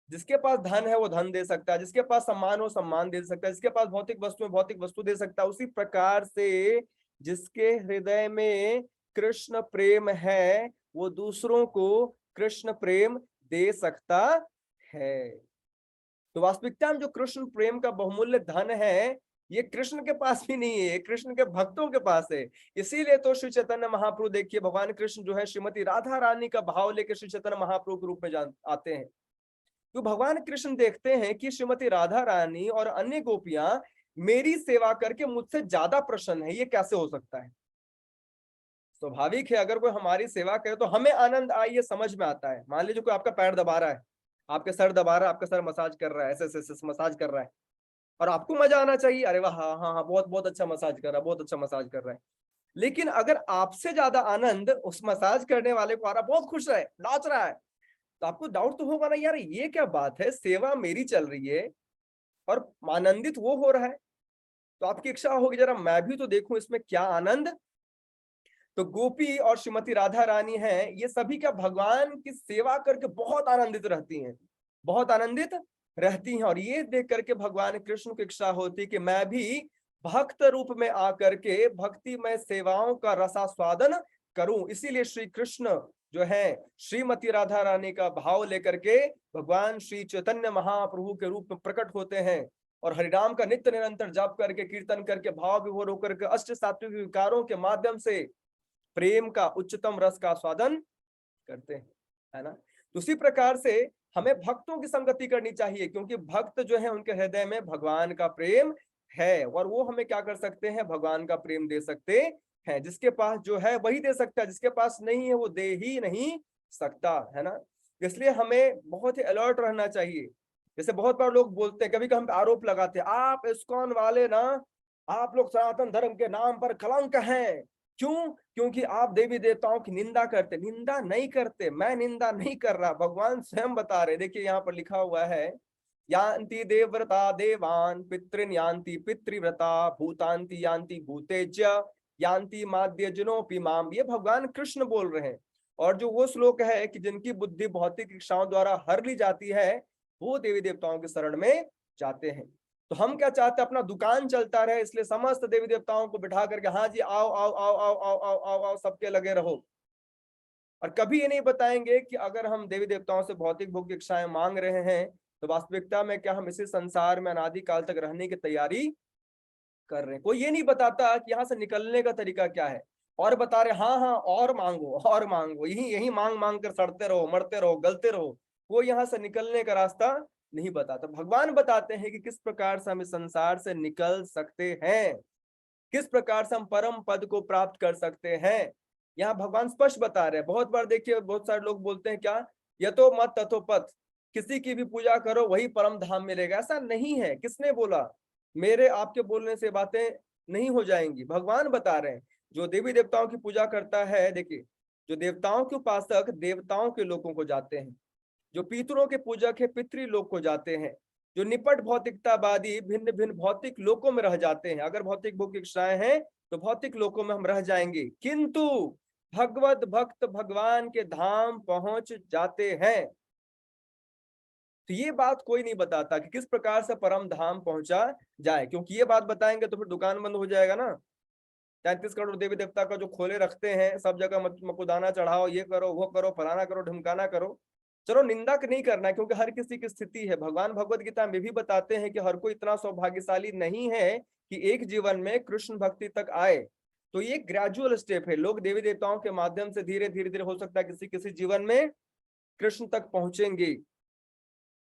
जिसके पास धन है वो धन दे सकता है, जिसके पास सम्मान हो सम्मान दे सकता है, जिसके पास भौतिक वस्तु है भौतिक वस्तु दे सकता है। उसी प्रकार से जिसके हृदय में कृष्ण प्रेम है, वो दूसरों को कृष्ण प्रेम दे सकता है। तो वास्तविकता में जो कृष्ण प्रेम का बहुमूल्य धन है, ये कृष्ण के पास भी नहीं है, कृष्ण के भक्तों के पास है। इसीलिए तो श्री चैतन्य महाप्रभु, देखिए भगवान कृष्ण जो है श्रीमती राधा रानी का भाव लेकर श्री चैतन्य महाप्रभु के रूप में आते हैं। तो भगवान कृष्ण देखते हैं कि श्रीमती राधा रानी और अन्य गोपियां मेरी सेवा करके मुझसे ज्यादा प्रसन्न है, ये कैसे हो सकता है? स्वाभाविक है अगर कोई हमारी सेवा करे तो हमें आनंद आए, ये समझ में आता है। मान लीजिए कोई आपका पैर दबा रहा है, आपके सर दबा रहा है, आपका सर मसाज कर रहा है, ऐसे ऐसे मसाज कर रहा है, और आपको मजा आना चाहिए, अरे वाह हाँ हाँ हाँ बहुत बहुत अच्छा मसाज कर रहा है, बहुत अच्छा मसाज कर रहा है। लेकिन अगर आपसे ज्यादा आनंद उस मसाज करने वाले को आ रहा, बहुत खुश है, नाच रहा है, तो आपको डाउट तो होगा ना, यार ये क्या बात है, सेवा मेरी चल रही है और आनंदित वो हो रहा है। तो आपकी इच्छा होगी जरा मैं भी तो देखूं इसमें क्या आनंद। तो गोपी और श्रीमती राधा रानी हैं, ये सभी क्या भगवान की सेवा करके बहुत आनंदित रहती हैं, बहुत आनंदित रहती हैं। और ये देख करके भगवान कृष्ण की इच्छा होती कि मैं भी भक्त रूप में आकर के भक्तिमय सेवाओं का रसास्वादन करूं। इसीलिए श्री कृष्ण जो है श्रीमती राधा रानी का भाव लेकर के भगवान श्री चैतन्य महाप्रभु के रूप में प्रकट होते हैं और हरिनाम का नित्य निरंतर जाप करके, कीर्तन करके, भाव विभोर होकर के अष्ट सात्विक विकारों के माध्यम से प्रेम का उच्चतम रस का स्वादन करते हैं, है ना। तो उसी प्रकार से हमें भक्तों की संगति करनी चाहिए, क्योंकि भक्त जो है उनके हृदय में भगवान का प्रेम है और वो हमें क्या कर सकते हैं? भगवान का प्रेम दे सकते हैं। जिसके पास जो है वही दे सकता है, जिसके पास नहीं है वो दे ही नहीं सकता, है ना। इसलिए हमें बहुत ही अलर्ट रहना चाहिए। जैसे बहुत बार लोग बोलते हैं, कभी कभी हम आरोप लगाते हैं, आप इस्कॉन वाले ना, आप लोग सनातन धर्म के नाम पर कलंक हैं। क्यों? क्योंकि आप देवी देवताओं की निंदा करते। निंदा नहीं करते, मैं निंदा नहीं कर रहा, भगवान स्वयं बता रहे। देखिए यहाँ पर लिखा हुआ है, यान्ति देवव्रता देवान, पितृन यान्ति पितृव्रता, भूतान्ति यान्ति भूतेज्य, यान्ति माद्य जनोपि माम। ये भगवान कृष्ण बोल रहे हैं। और जो वो श्लोक है कि जिनकी बुद्धि भौतिक इच्छाओं द्वारा हर ली जाती है, वो देवी देवताओं के शरण में जाते हैं। तो हम क्या चाहते हैं? अपना दुकान चलता रहे, इसलिए समस्त देवी देवताओं को बिठा करके, हाँ जी आओ आओ आओ आओ आओ आओ आओ आओ सबके लगे रहो। और कभी ये नहीं बताएंगे कि अगर हम देवी देवताओं से भौतिक भोग की इच्छाएं मांग रहे हैं, तो वास्तविकता में क्या हम इसी संसार में अनादि काल तक रहने की तैयारी कर रहे हैं। कोई ये नहीं बताता कि यहाँ से निकलने का तरीका क्या है। और बता रहे हाँ हाँ और मांगो, यही यही मांग मांग कर सड़ते रहो, मरते रहो, गलते रहो, वो यहाँ से निकलने का रास्ता नहीं बताता। भगवान बताते हैं कि किस प्रकार से हम इस संसार से निकल सकते हैं, किस प्रकार से हम परम पद को प्राप्त कर सकते हैं। यहाँ भगवान स्पष्ट बता रहे हैं। बहुत बार देखिए बहुत सारे लोग बोलते हैं क्या, यतो मत ततो पथ, किसी की भी पूजा करो वही परम धाम मिलेगा। ऐसा नहीं है। किसने बोला? मेरे आपके बोलने से बातें नहीं हो जाएंगी। भगवान बता रहे हैं जो देवी देवताओं की पूजा करता है, देखिए जो देवताओं के उपासक देवताओं के लोगों को जाते हैं, जो पितरों के पूजक है पितृलोक को जाते हैं, जो निपट भौतिकतावादी भिन्न भिन्न भौतिक लोकों में रह जाते हैं। अगर भौतिक भोग इच्छाएं हैं तो भौतिक लोकों में हम रह जाएंगे, किंतु भगवत भक्त भगवान के धाम पहुंच जाते हैं। तो ये बात कोई नहीं बताता कि किस प्रकार से परम धाम पहुंचा जाए, क्योंकि ये बात बताएंगे तो फिर दुकान बंद हो जाएगा ना। 33 करोड़ देवी देवता का जो खोले रखते हैं, सब जगह मकुदाना चढ़ाओ, ये करो वो करो, फलाना करो ढिमकाना करो। चलो निंदा नहीं करना है, क्योंकि हर किसी की स्थिति है। भगवान भगवत गीता में भी बताते हैं कि हर कोई इतना सौभाग्यशाली नहीं है कि एक जीवन में कृष्ण भक्ति तक आए। तो ये ग्रेजुअल स्टेप है। लोग देवी देवताओं के माध्यम से धीरे धीरे धीरे हो सकता है किसी किसी जीवन में कृष्ण तक पहुंचेंगे।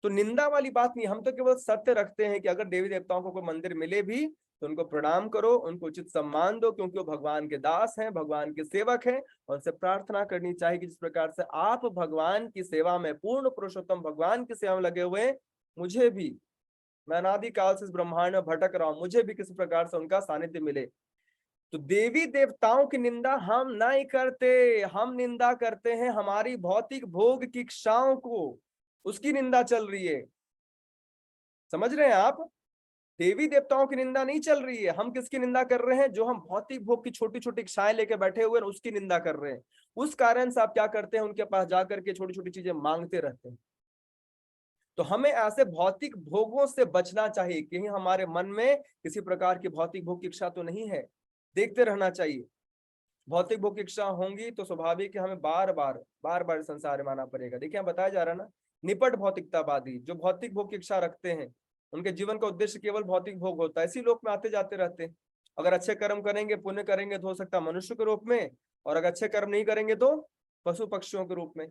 तो निंदा वाली बात नहीं, हम तो केवल सत्य रखते हैं कि अगर देवी देवताओं को कोई मंदिर मिले भी तो उनको प्रणाम करो, उनको उचित सम्मान दो, क्योंकि वो भगवान के दास हैं, भगवान के सेवक हैं। और उनसे प्रार्थना करनी चाहिए कि जिस प्रकार से आप भगवान की सेवा में, पूर्ण पुरुषोत्तम भगवान की सेवा में लगे हुए हैं, मुझे भी, मैं अनादिकाल से इस ब्रह्मांड में भटक रहा हूं, मुझे भी किसी प्रकार से उनका सानिध्य मिले। तो देवी देवताओं की निंदा हम नहीं करते, हम निंदा करते हैं हमारी भौतिक भोग की इच्छाओं को, उसकी निंदा चल रही है। समझ रहे हैं आप? देवी देवताओं की निंदा नहीं चल रही है। हम किसकी निंदा कर रहे हैं? जो हम भौतिक भोग की छोटी छोटी इच्छाएं लेके बैठे हुए हैं, उसकी निंदा कर रहे हैं। उस कारण से आप क्या करते हैं, उनके पास जाकर के छोटी छोटी चीजें मांगते रहते हैं। तो हमें ऐसे भौतिक भोगों से बचना चाहिए। कहीं हमारे मन में किसी प्रकार की भौतिक भोग की इच्छा तो नहीं है, देखते रहना चाहिए। भौतिक भोग की इच्छा होंगी तो स्वाभाविक है हमें बार बार संसार में आना पड़ेगा। देखिए बताया जा रहा है ना, निपट भौतिकतावादी, जो भौतिक भोग की इच्छा रखते हैं, उनके जीवन का उद्देश्य केवल भौतिक भोग होता है, इसी लोक में आते जाते रहते हैं। अगर अच्छे कर्म करेंगे, पुण्य करेंगे तो हो सकता है मनुष्य के रूप में, और अगर अच्छे कर्म नहीं करेंगे तो पशु पक्षियों के रूप में।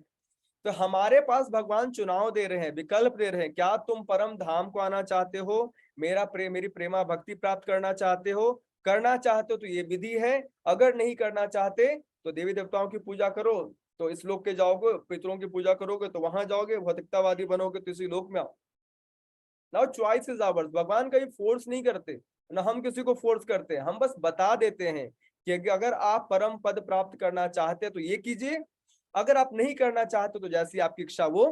तो हमारे पास भगवान चुनाव दे रहे हैं, विकल्प दे रहे हैं। क्या तुम परम धाम को आना चाहते हो, मेरी प्रेमा भक्ति प्राप्त करना चाहते हो? करना चाहते हो तो ये विधि है। अगर नहीं करना चाहते तो देवी देवताओं की पूजा करो तो इस लोक के जाओगे, पितरों की पूजा करोगे तो वहां जाओगे, भौतिकतावादी बनोगे तो इसी लोक में आओ। Now choice is ours. भगवान कहीं फोर्स नहीं करते, ना हम किसी को फोर्स करते हैं। हम बस बता देते हैं कि अगर आप परम पद प्राप्त करना चाहते हैं तो ये कीजिए, अगर आप नहीं करना चाहते तो जैसी आपकी इच्छा वो।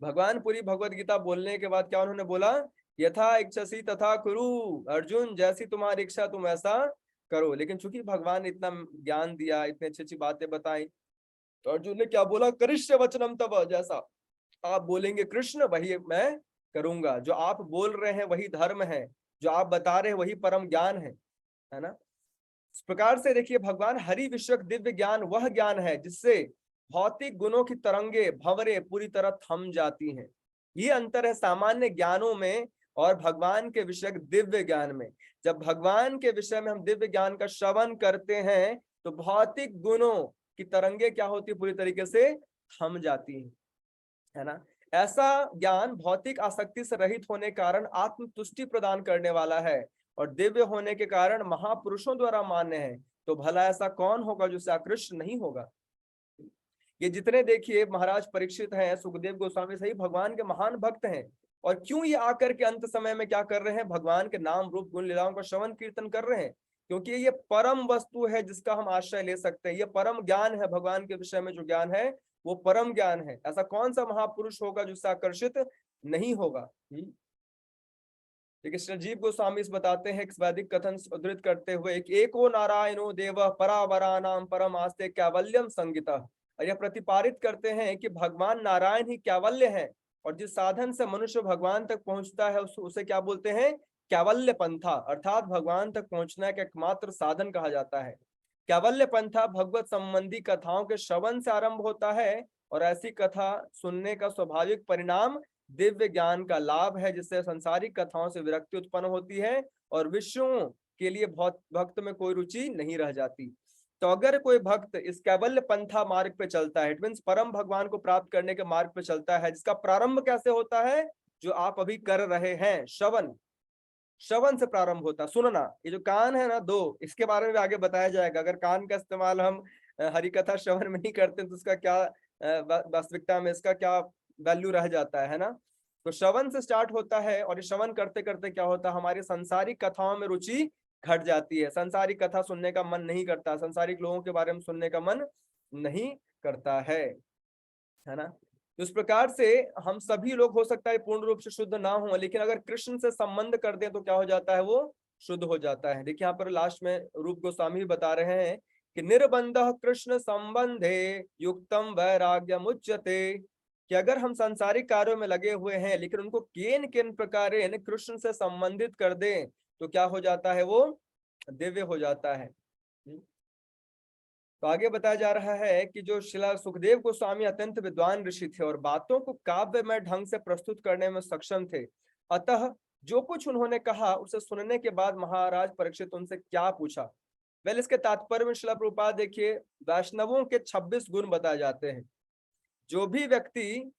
भगवान पूरी भगवत गीता बोलने के बाद क्या उन्होंने बोला? यथा इच्छसी तथा कुरु, अर्जुन जैसी तुम्हारी इच्छा तुम ऐसा करो। लेकिन चूंकि भगवान ने इतना ज्ञान दिया, इतनी अच्छी अच्छी बातें बताई, तो अर्जुन ने क्या बोला? करिष्य वचनम तव, जैसा आप बोलेंगे कृष्ण वही मैं करूंगा। जो आप बोल रहे हैं वही धर्म है, जो आप बता रहे हैं वही परम ज्ञान है ना। इस प्रकार से देखिए भगवान हरि विश्वक दिव्य ज्ञान वह ज्ञान है जिससे भौतिक गुणों की तरंगे भंवरे पूरी तरह थम जाती हैं। ये अंतर है सामान्य ज्ञानों में और भगवान के विषय दिव्य ज्ञान में। जब भगवान के विषय में हम दिव्य ज्ञान का श्रवण करते हैं तो भौतिक गुणों की तरंगे क्या होती है? पूरी तरीके से थम जाती है ना। ऐसा ज्ञान भौतिक आसक्ति से रहित होने के कारण आत्म तुष्टि प्रदान करने वाला है और दिव्य होने के कारण महापुरुषों द्वारा मान्य है। तो भला ऐसा कौन होगा जिससे आकृष्ट नहीं होगा? ये जितने देखिए महाराज परीक्षित हैं, सुखदेव गोस्वामी सही भगवान के महान भक्त हैं। और क्यों ये आकर के अंत समय में क्या कर रहे हैं? भगवान के नाम रूप गुण लीलाओं का श्रवण कीर्तन कर रहे हैं, क्योंकि ये परम वस्तु है जिसका हम आश्रय ले सकते हैं। ये परम ज्ञान है, भगवान के विषय में जो ज्ञान है वो परम ज्ञान है। ऐसा कौन सा महापुरुष होगा जिससे आकर्षित नहीं होगा? देखिए संजीव गोस्वामी इस बताते हैं, वैदिक कथन उद्धृत करते हुए, एको नारायणो देव परावरा नाम परम आस्ते कैवल्यम संगीता। और यह प्रतिपादित करते हैं कि भगवान नारायण ही कैवल्य है, और जिस साधन से मनुष्य भगवान तक पहुंचता है उसे क्या बोलते हैं? कैवल्य पंथा, अर्थात भगवान तक पहुंचने का एकमात्र साधन कहा जाता है। कैवल्य पंथा भगवत संबंधी कथाओं के श्रवण से आरंभ होता है, और ऐसी कथा सुनने का स्वाभाविक परिणाम दिव्य ज्ञान का लाभ है, जिससे संसारिक कथाओं से विरक्ति उत्पन्न होती है और विषयों के लिए बहुत भक्त में कोई रुचि नहीं रह जाती। तो अगर कोई भक्त इस कैवल्य पंथा मार्ग पे चलता है, इट मीन्स परम भगवान को प्राप्त करने के मार्ग पे चलता है, जिसका प्रारंभ कैसे होता है, जो आप अभी कर रहे हैं, श्रवण, श्रवण से प्रारंभ होता, सुनना। ये जो कान है ना दो, इसके बारे में भी आगे बताया जाएगा। अगर कान का इस्तेमाल हम हरि कथा श्रवण में नहीं करते तो उसका क्या वास्तविकता में इसका क्या वैल्यू रह जाता है ना। तो श्रवण से स्टार्ट होता है, और ये श्रवण करते करते क्या होता है, हमारी सांसारिक कथाओं में रुचि घट जाती है। सांसारिक कथा सुनने का मन नहीं करता, सांसारिक लोगों के बारे में सुनने का मन नहीं करता है ना। तो इस प्रकार से हम सभी लोग हो सकता है पूर्ण रूप से शुद्ध ना हो, लेकिन अगर कृष्ण से संबंध कर दें तो क्या हो जाता है, वो शुद्ध हो जाता है। देखिए यहाँ पर लास्ट में रूप गोस्वामी भी बता रहे हैं कि निर्बंध कृष्ण संबंधे युक्तम वैराग्य मुच्यते, कि अगर हम सांसारिक कार्यों में लगे हुए हैं लेकिन उनको किन किन प्रकारेण कृष्ण से संबंधित कर दें तो क्या हो जाता है, वो दिव्य हो जाता है। तो आगे बताया जा रहा है कि जो शिला सुखदेव गोस्वामी अत्यंत विद्वान ऋषि थे और बातों को काव्यमय ढंग से प्रस्तुत करने में सक्षम थे। अतः जो कुछ उन्होंने कहा उसे सुनने के बाद महाराज परीक्षित उनसे क्या पूछा। वेल, इसके तात्पर्य में शिला प्रभुपाद देखिए, वैष्णवों के 26 गुण बताए जाते हैं। जो भी व्यक्ति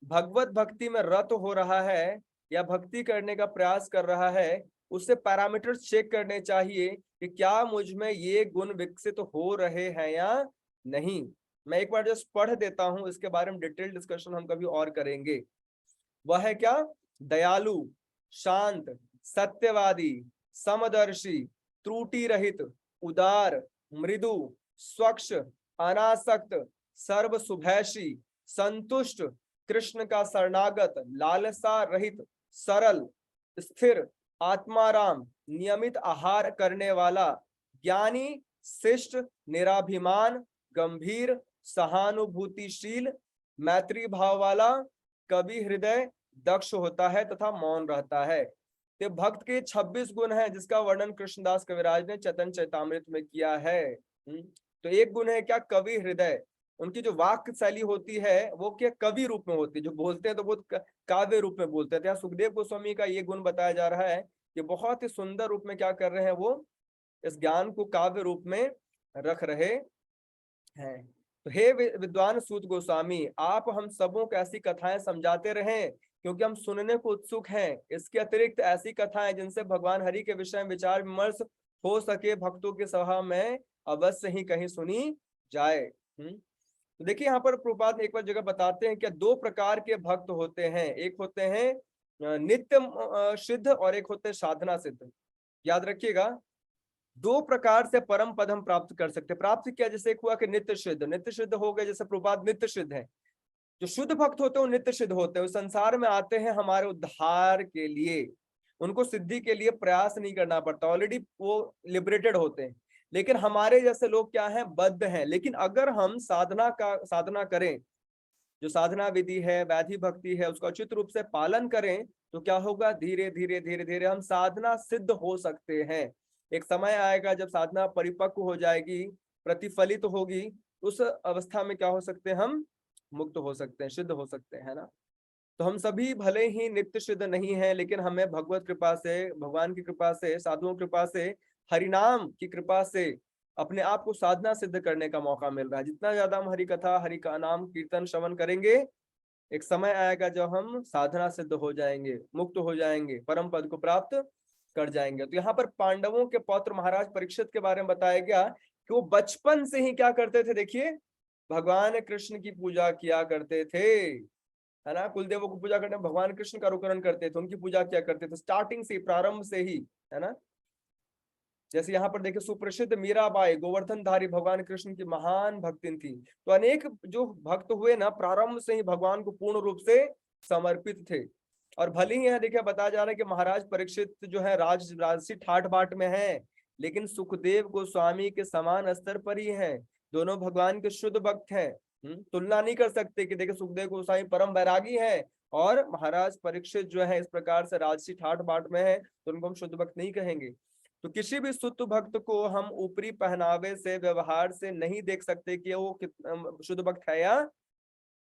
भगवत भक्ति में रत हो रहा है या भक्ति करने का प्रयास कर रहा है, उससे पैरामीटर्स चेक करने चाहिए कि क्या मुझ में ये गुण विकसित हो रहे हैं या नहीं। मैं एक बार जस्ट पढ़ देता हूं, इसके बारे में डिटेल डिस्कशन हम कभी और करेंगे। वह है क्या, दयालु, शांत, सत्यवादी, समदर्शी, त्रुटि रहित, उदार, मृदु, स्वच्छ, अनासक्त, सर्व सुभैषी, संतुष्ट, कृष्ण का शरणागत, लालसा रहित, सरल, स्थिर, आत्माराम, नियमित आहार करने वाला, ज्ञानी, शिष्ट, निराभिमान, गंभीर, सहानुभूतिशील, मैत्री भाव वाला, कवि हृदय, दक्ष होता है तथा मौन रहता है। तो भक्त के 26 गुण हैं जिसका वर्णन कृष्णदास कविराज ने चैतन्य चैतामृत में किया है। तो एक गुण है क्या, कवि हृदय। उनकी जो वाक्य शैली होती है वो क्या कवि रूप में होती है, जो बोलते हैं तो वो काव्य रूप में बोलते हैं। यहाँ सुखदेव गोस्वामी का ये गुण बताया जा रहा है कि बहुत ही सुंदर रूप में क्या कर रहे हैं, वो इस ज्ञान को काव्य रूप में रख रहे हैं। तो हे विद्वान सूत गोस्वामी, आप हम सबों को ऐसी कथाएं समझाते रहें क्योंकि हम सुनने को उत्सुक हैं। इसके अतिरिक्त ऐसी कथाएं जिनसे भगवान हरि के विषय में विचार विमर्श हो सके, भक्तों की सभा में अवश्य ही कहीं सुनी जाए। तो देखिए यहाँ पर प्रभुपाद एक बार जगह बताते हैं कि दो प्रकार के भक्त होते हैं, एक होते हैं नित्य सिद्ध और एक होते हैं साधना सिद्ध। याद रखिएगा, दो प्रकार से परम पद हम प्राप्त कर सकते हैं। प्राप्त किया जैसे एक हुआ कि नित्य सिद्ध हो गए, जैसे प्रभुपाद नित्य सिद्ध है। जो शुद्ध भक्त होते हैं वो नित्य सिद्ध होते हैं, वो संसार में आते हैं हमारे उद्धार के लिए, उनको सिद्धि के लिए प्रयास नहीं करना पड़ता, ऑलरेडी वो लिबरेटेड होते हैं। लेकिन हमारे जैसे लोग क्या हैं, बद्ध हैं। लेकिन अगर हम साधना करें, जो साधना विधि है, वैधि भक्ति है, उसका उचित रूप से पालन करें तो क्या होगा, धीरे धीरे धीरे धीरे हम साधना सिद्ध हो सकते हैं। एक समय आएगा जब साधना परिपक्व हो जाएगी, प्रतिफलित होगी, उस अवस्था में क्या हो सकते हैं, हम मुक्त हो सकते हैं, सिद्ध हो सकते हैं, है ना। तो हम सभी भले ही नित्य सिद्ध नहीं है, लेकिन हमें भगवत कृपा से, भगवान की कृपा से, साधुओं की कृपा से, हरिनाम की कृपा से अपने आप को साधना सिद्ध करने का मौका मिल रहा है। जितना ज्यादा हम हरि कथा, हरि का नाम कीर्तन श्रवण करेंगे, एक समय आएगा जब हम साधना सिद्ध हो जाएंगे, मुक्त हो जाएंगे, परम पद को प्राप्त कर जाएंगे। तो यहाँ पर पांडवों के पौत्र महाराज परीक्षित के बारे में बताया गया कि वो बचपन से ही क्या करते थे, देखिए भगवान कृष्ण की पूजा किया करते थे, है ना। कुलदेवों को पूजा करने, भगवान कृष्ण का अनुकरण करते थे, उनकी पूजा किया करते थे स्टार्टिंग से, प्रारंभ से ही, है ना। जैसे यहाँ पर देखिए सुप्रसिद्ध मीराबाई गोवर्धनधारी भगवान कृष्ण की महान भक्तिन थी। तो अनेक जो भक्त हुए ना, प्रारंभ से ही भगवान को पूर्ण रूप से समर्पित थे। और भले ही यहाँ देखिए बताया जा रहा है कि महाराज परीक्षित जो है राजसी ठाट बाट में है, लेकिन सुखदेव गोस्वामी के समान स्तर पर ही है। दोनों भगवान के शुद्ध भक्त हैं। तुलना नहीं कर सकते कि देखिए सुखदेव गोस्वामी परम वैरागी है और महाराज परीक्षित जो है इस प्रकार से राजसी ठाट बाट में है, तो उनको हम शुद्ध भक्त नहीं कहेंगे। तो किसी भी शुद्ध भक्त को हम ऊपरी पहनावे से, व्यवहार से नहीं देख सकते कि वो शुद्ध भक्त है या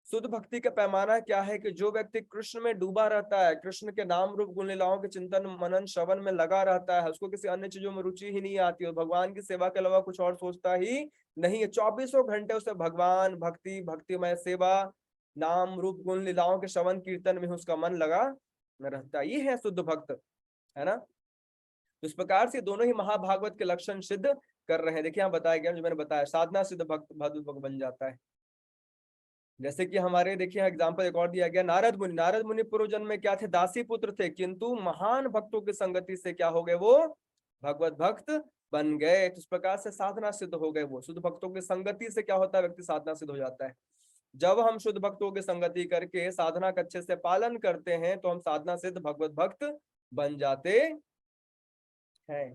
शुद्ध भक्ति का पैमाना क्या है कि जो व्यक्ति कृष्ण में डूबा रहता है, कृष्ण के नाम रूप गुण लीलाओं के चिंतन मनन श्रवण में लगा रहता है, उसको किसी अन्य चीजों में रुचि ही नहीं आती, और भगवान की सेवा के अलावा कुछ और सोचता ही नहीं है, 24 घंटे उसे भगवान भक्ति भक्तिमय सेवा नाम रूप गुण लीलाओं के श्रवण कीर्तन में उसका मन लगा रहता है, ये है शुद्ध भक्त, है ना। तो इस प्रकार से दोनों ही महाभागवत के लक्षण सिद्ध कर रहे हैं। देखिए यहाँ बताया गया, जो मैंने बताया, साधना सिद्ध भक्त भक्त बन जाता है। जैसे कि हमारे देखिए एग्जाम्पल एक और दिया गया, नारद मुनि। नारद मुनि पूर्व जन्म में क्या थे? दासी पुत्र थे, किंतु महान भक्तों की संगति से क्या हो गए? वो भगवत भक्त बन गए। तो इस प्रकार से साधना सिद्ध हो गए वो। शुद्ध भक्तों की संगति से क्या होता है? व्यक्ति साधना सिद्ध हो जाता है। जब हम शुद्ध भक्तों की संगति करके साधना का अच्छे से पालन करते हैं तो हम साधना सिद्ध भगवत भक्त बन जाते हैं।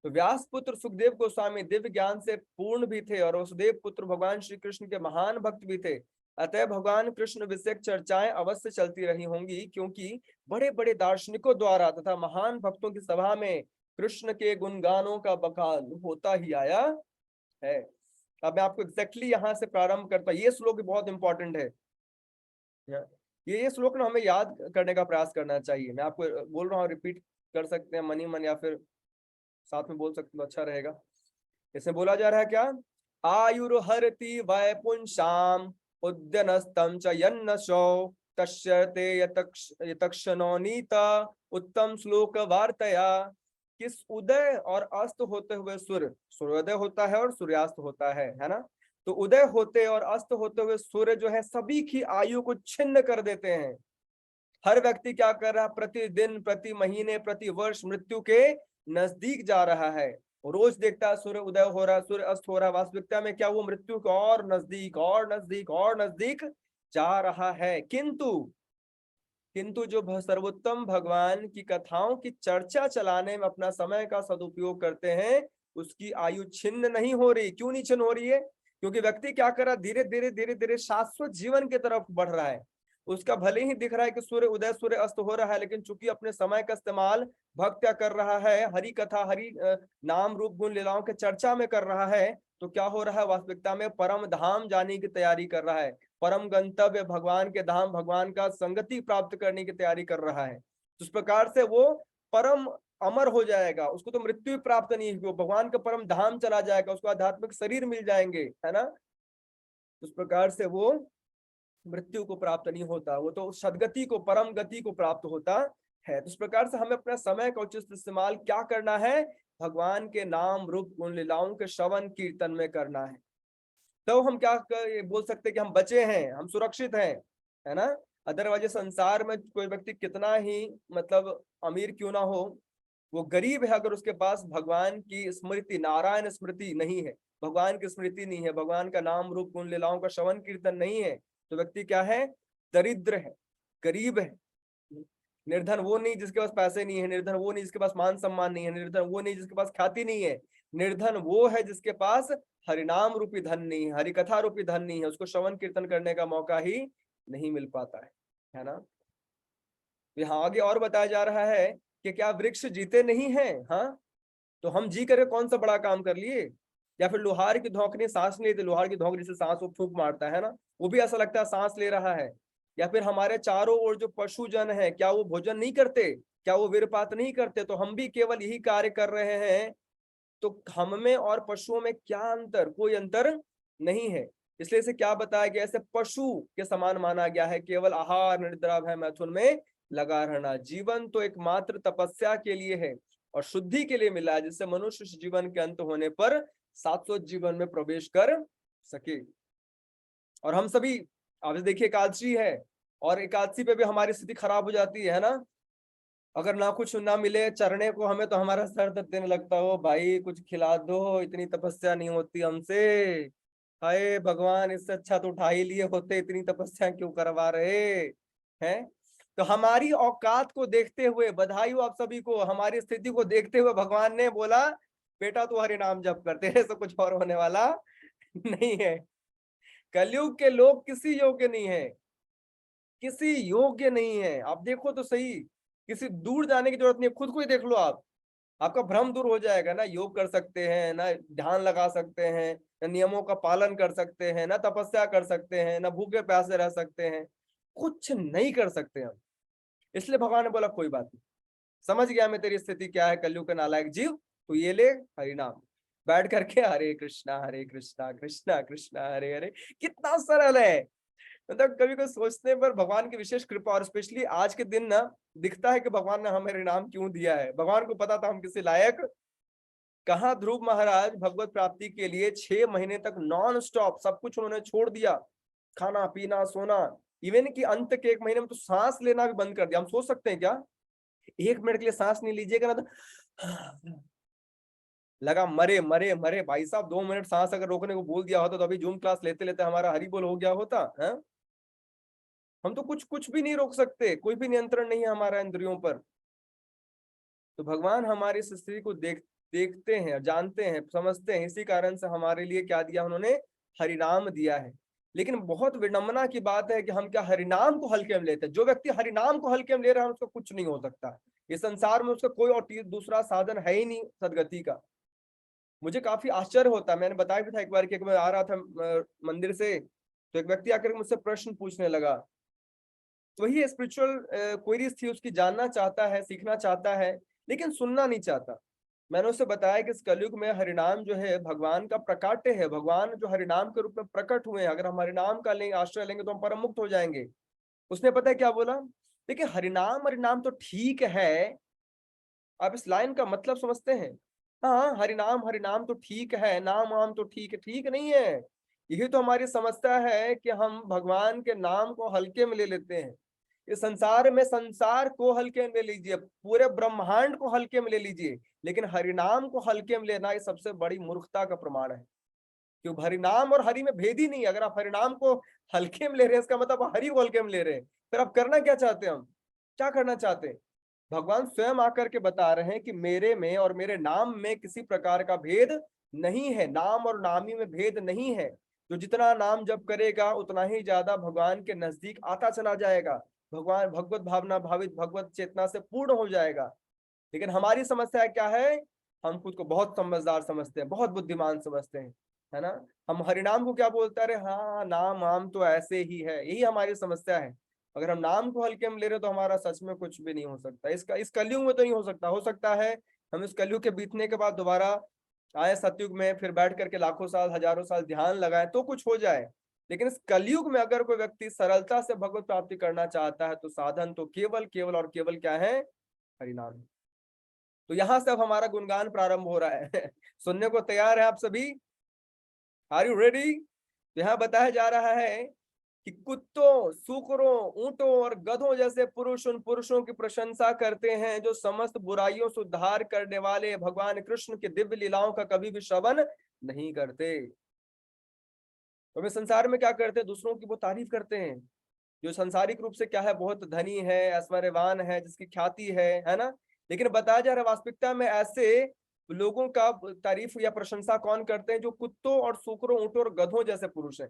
तो व्यास पुत्र सुखदेव गोस्वामी दिव्य ज्ञान से पूर्ण भी थे और वसुदेव पुत्र भगवान श्री कृष्ण के महान भक्त भी थे। अतः भगवान कृष्ण विषयक चर्चाएं अवश्य चलती रही होंगी, क्योंकि बड़े बड़े दार्शनिकों द्वारा तथा महान भक्तों की सभा में कृष्ण के गुणगानों का बखान होता ही आया है। अब मैं आपको एग्जैक्टली यहाँ से प्रारंभ करता हूँ। ये श्लोक बहुत इंपॉर्टेंट है। ये श्लोक ना हमें याद करने का प्रयास करना चाहिए। मैं आपको बोल रहा हूँ, रिपीट कर सकते हैं मनी मन, या फिर साथ में बोल सकते हो, अच्छा रहेगा। इसमें बोला जा रहा है क्या? आयुर्हरति वैपुंसाम उद्यनस्तम च यन्नशो तस्यते यतक्षणोनीता उत्तम श्लोक वार्तया। किस उदय और अस्त होते हुए सूर्योदय होता है और सूर्यास्त होता है ना। तो उदय होते और अस्त होते हुए सूर्य जो है सभी की आयु को छिन्न कर देते हैं। हर व्यक्ति क्या कर रहा है? प्रतिदिन, प्रति महीने, प्रति वर्ष मृत्यु के नजदीक जा रहा है। रोज देखता है सूर्य उदय हो रहा है, सूर्य अस्त हो रहा है। वास्तविकता में क्या वो मृत्यु के और नजदीक और नजदीक और नजदीक जा रहा है। किंतु जो सर्वोत्तम भगवान की कथाओं की चर्चा चलाने में अपना समय का सदुपयोग करते हैं, उसकी आयु छिन्न नहीं हो रही। क्यों नहीं छिन्न हो रही है? क्योंकि व्यक्ति क्या कर रहा है? धीरे धीरे धीरे धीरे शाश्वत जीवन की तरफ बढ़ रहा है। उसका भले ही दिख रहा है कि सूर्य उदय सूर्य अस्त हो रहा है, लेकिन चूंकि अपने समय का इस्तेमाल भक्त क्या कर रहा है? हरि कथा, हरि नाम रूप गुण लीलाओं के चर्चा में कर रहा है, तो क्या हो रहा है? वास्तविकता में परम धाम जाने की तैयारी कर रहा है। परम गंतव्य भगवान के धाम, भगवान का संगति प्राप्त करने की तैयारी कर रहा है। तो इस प्रकार से वो परम अमर हो जाएगा। उसको तो मृत्यु प्राप्त नहीं है, वो भगवान का परम धाम चला जाएगा, उसको आध्यात्मिक शरीर मिल जाएंगे, है ना। उस प्रकार से वो मृत्यु को प्राप्त नहीं होता, वो तो सदगति को, परम गति को प्राप्त होता है। तो इस प्रकार से हमें अपना समय का उचित इस्तेमाल क्या करना है? भगवान के नाम रूप गुण लीलाओं के श्रवण कीर्तन में करना है। तो हम क्या बोल सकते हैं कि हम बचे हैं, हम सुरक्षित हैं, है ना। अदरवाइज संसार में कोई व्यक्ति कितना ही मतलब अमीर क्यों ना हो, वो गरीब है अगर उसके पास भगवान की स्मृति, नारायण स्मृति नहीं है, भगवान की स्मृति नहीं है, भगवान का नाम रूप गुण लीलाओं का श्रवण कीर्तन नहीं है, तो व्यक्ति क्या है? दरिद्र है, गरीब है। निर्धन वो नहीं जिसके पास पैसे नहीं है, निर्धन वो नहीं जिसके पास मान सम्मान नहीं है, निर्धन वो नहीं जिसके पास ख्याति नहीं है, निर्धन वो है जिसके पास हरिनाम रूपी धन नहीं है, हरि कथा रूपी धन नहीं है, उसको श्रवण कीर्तन करने का मौका ही नहीं मिल पाता है ना। यहाँ आगे और बताया जा रहा है कि क्या वृक्ष जीते नहीं है? हाँ, तो हम जी करके कौन सा बड़ा काम कर लिए? या फिर लोहार की धौंकनी सांस नहीं, तो लोहार की धौंकनी से सांस वो फूंक मारता है ना, वो भी ऐसा लगता है सांस ले रहा है। या फिर हमारे चारों ओर जो पशु जन है, क्या वो भोजन नहीं करते? क्या वो वीरपात नहीं करते? तो हम भी केवल यही कार्य कर रहे हैं। तो हम में और पशुओं में क्या अंतर? कोई अंतर नहीं है। इसलिए इसे क्या बताया गया? ऐसे पशु के समान माना गया है, केवल आहार निद्रा भय मैथुन में लगा रहना। जीवन तो एकमात्र तपस्या के लिए है और शुद्धि के लिए मिला है, जिससे मनुष्य जीवन के अंत होने पर शाश्वत जीवन में प्रवेश कर सके। और हम सभी अब देखिए एकादशी है, और एकादशी पे भी हमारी स्थिति खराब हो जाती है ना। अगर ना कुछ ना मिले चरने को हमें, तो हमारा सर दर्द देने लगता हो, भाई कुछ खिला दो, इतनी तपस्या नहीं होती हमसे। हाय भगवान, इससे अच्छा तो उठा ही लिए होते, इतनी तपस्या क्यों करवा रहे हैं। तो हमारी औकात को देखते हुए, बधाई हो आप सभी को, हमारी स्थिति को देखते हुए भगवान ने बोला, बेटा तू हरि नाम जप कर, तेरे से कुछ और होने वाला नहीं है। कलयुग के लोग किसी योग्य नहीं है, किसी योग्य नहीं है। आप देखो तो सही, किसी दूर जाने की जरूरत नहीं है, खुद को ही देख लो आप। आपका भ्रम दूर हो जाएगा ना। योग कर सकते हैं ना, ध्यान लगा सकते हैं ना, नियमों का पालन कर सकते हैं ना, तपस्या कर सकते हैं ना, भूखे प्यासे रह सकते हैं, कुछ नहीं कर सकते हम। इसलिए भगवान ने बोला कोई बात नहीं, समझ गया मैं तेरी स्थिति क्या है कलयुग का नालायक जीव, तो ये ले हरि नाम, बैठ करके हरे कृष्णा कृष्णा कृष्णा हरे हरे। कितना सरल है। मतलब कभी कोई सोचने पर भगवान की विशेष कृपा, और स्पेशली आज के दिन ना दिखता है कि भगवान ने हमें नाम क्यों दिया है। भगवान को पता था हम किसी लायक। कहा ध्रुव महाराज भगवत प्राप्ति के लिए 6 महीने तक नॉन स्टॉप सब कुछ उन्होंने छोड़ दिया, खाना पीना सोना, इवन कि अंत के 1 महीने में तो सांस लेना भी बंद कर दिया। हम सोच सकते हैं क्या 1 मिनट के लिए सांस नहीं लीजिएगा ना तो लगा मरे मरे मरे। भाई साहब 2 मिनट सांस अगर रोकने को बोल दिया होता तो अभी जूम क्लास लेते लेते हमारा हरि बोल हो गया होता है। हम तो कुछ कुछ भी नहीं रोक सकते, कोई भी नियंत्रण नहीं है हमारा इंद्रियों पर। तो भगवान हमारी इस स्थिति को देखते हैं, जानते हैं, समझते हैं, इसी कारण से हमारे लिए क्या दिया उन्होंने, हरिनाम दिया है। लेकिन बहुत विडंबना की बात है कि हम क्या हरिनाम को हल्के में लेते हैं। जो व्यक्ति हरिनाम को हल्के में ले रहा है उसका कुछ नहीं हो सकता। इस संसार में उसका कोई और दूसरा साधन है ही नहीं सदगति का। मुझे काफी आश्चर्य होता है, मैंने बताया भी था एक बार कि मैं आ रहा था मंदिर से, तो एक व्यक्ति आकर मुझसे प्रश्न पूछने लगा। तो वही स्पिरिचुअल क्वेरीज थी उसकी, जानना चाहता है, सीखना चाहता है, लेकिन सुनना नहीं चाहता। मैंने उसे बताया कि इस कलयुग में हरिनाम जो है भगवान का प्रकाट्य है। भगवान जो हरिनाम के रूप में प्रकट हुए हैं, अगर हम हरिनाम का लेंगे, आश्रय लेंगे तो हम परम मुक्त हो जाएंगे। उसने पता है क्या बोला, देखिए हरिनाम हरिनाम तो ठीक है, आप इस लाइन का मतलब समझते हैं। हाँ हरिनाम हरिनाम तो ठीक है, नाम वाम तो ठीक है, ठीक नहीं है। यही तो हमारी समस्या है कि हम भगवान के नाम को हल्के में ले लेते हैं। इस संसार में संसार को हल्के में ले लीजिए, पूरे ब्रह्मांड को हल्के में ले लीजिए, लेकिन हरिनाम को हल्के में लेना ये सबसे बड़ी मूर्खता का प्रमाण है। क्यों, हरिनाम और हरि में भेद ही नहीं। अगर आप हरिनाम को हल्के में ले रहे हैं इसका मतलब हरि को हल्के में ले रहे हैं। फिर आप करना क्या चाहते हैं, हम क्या करना चाहते हैं। भगवान स्वयं आकर के बता रहे हैं कि मेरे में और मेरे नाम में किसी प्रकार का भेद नहीं है, नाम और नामी में भेद नहीं है। जो जितना नाम जप करेगा उतना ही ज्यादा भगवान के नजदीक आता चला जाएगा, भगवान भगवत भावना भावित भगवत चेतना से पूर्ण हो जाएगा। लेकिन हमारी समस्या क्या है, हम खुद को बहुत समझदार समझते हैं, बहुत बुद्धिमान समझते हैं, है ना। हम हरिनाम को क्या बोलते हैं, अरे हाँ नाम आम तो ऐसे ही है, यही हमारी समस्या है। अगर हम नाम को हल्के में ले रहे तो हमारा सच में कुछ भी नहीं हो सकता। इसका इस कलयुग में तो नहीं हो सकता। हो सकता है हम इस कलयुग के बीतने के बाद दोबारा आए सतयुग में, फिर बैठ करके लाखों साल हजारों साल ध्यान लगाए तो कुछ हो जाए। लेकिन इस कलयुग में अगर कोई व्यक्ति सरलता से भगवत प्राप्ति करना चाहता है तो साधन तो केवल केवल और केवल क्या है, हरिनाम। तो यहां से अब हमारा गुणगान प्रारंभ हो रहा है सुनने को तैयार है आप सभी, आर यू रेडी। यहाँ बताया जा रहा है कि कुत्तों, सूकरों, ऊंटों और गधों जैसे पुरुष उन पुरुषों की प्रशंसा करते हैं जो समस्त बुराइयों से उद्धार करने वाले भगवान कृष्ण के दिव्य लीलाओं का कभी भी श्रवण नहीं करते। तो वे संसार में क्या करते हैं, दूसरों की वो तारीफ करते हैं। जो सांसारिक रूप से क्या है, बहुत धनी है, ऐश्वर्यवान है, जिसकी ख्याति है ना। लेकिन बताया जा रहा है वास्तविकता में ऐसे लोगों का तारीफ या प्रशंसा कौन करते हैं, जो कुत्तों और सूकरों, ऊंटों और गधों जैसे पुरुष है।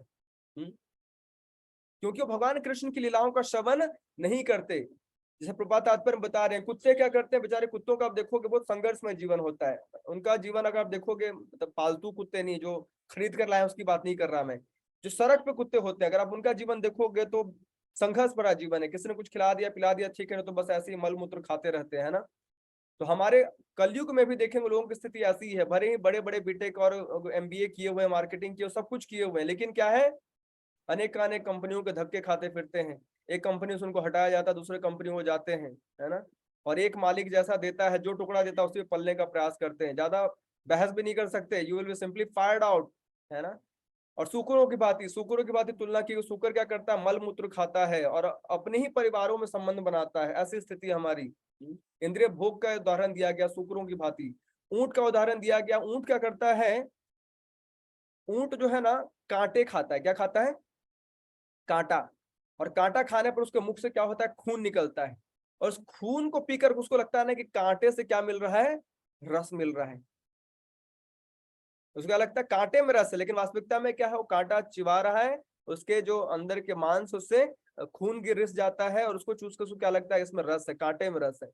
क्योंकि वो भगवान कृष्ण की लीलाओं का श्रवण नहीं करते। जैसे प्रभुपाद तात्पर्य बता रहे हैं, कुत्ते क्या करते हैं बेचारे, कुत्तों का आप देखोगे बहुत संघर्षमय जीवन होता है उनका जीवन। अगर आप देखोगे, मतलब पालतू कुत्ते नहीं, जो खरीद कर लाए उसकी बात नहीं कर रहा मैं, जो सड़क पे कुत्ते होते हैं, अगर आप उनका जीवन देखोगे तो संघर्ष भरा जीवन है। किसी ने कुछ खिला दिया पिला दिया ठीक है, तो बस ऐसे ही मल मूत्र खाते रहते हैं ना। तो हमारे कलयुग में भी देखेंगे लोगों की स्थिति ऐसी है। भले ही बड़े बड़े बीटेक और एमबीए किए हुए, मार्केटिंग किए, सब कुछ किए हुए हैं, लेकिन क्या है, अनेक कंपनियों के धक्के खाते फिरते हैं। एक कंपनी से उनको हटाया जाता है, दूसरे कंपनी में जाते हैं, है ना। और एक मालिक जैसा देता है, जो टुकड़ा देता है उसी पे पलने का प्रयास करते हैं, ज्यादा बहस भी नहीं कर सकते, you will be simply fired out, है ना। और सूकरों की बात ही तुलना की, सूकर क्या करता है, मल मूत्र खाता है और अपने ही परिवारों में संबंध बनाता है। ऐसी स्थिति हमारी। इंद्रिय भोग का उदाहरण दिया गया सूकरों की भांति। ऊंट का उदाहरण दिया गया। ऊंट क्या करता है, ऊंट जो है ना कांटे खाता है। क्या खाता है, कांटा। और कांटा खाने पर उसके मुख से क्या होता है, खून निकलता है। और उस खून को पीकर उसको लगता है ना कि कांटे से क्या मिल रहा है, रस मिल रहा है। उसको क्या लगता है, कांटे में रस है, लेकिन वास्तविकता में क्या है, वो कांटा चिबा रहा है, उसके जो अंदर के मांस उससे खून गिर रिस जाता है और उसको चूस कर उसको क्या लगता है, इसमें रस है, कांटे में रस है।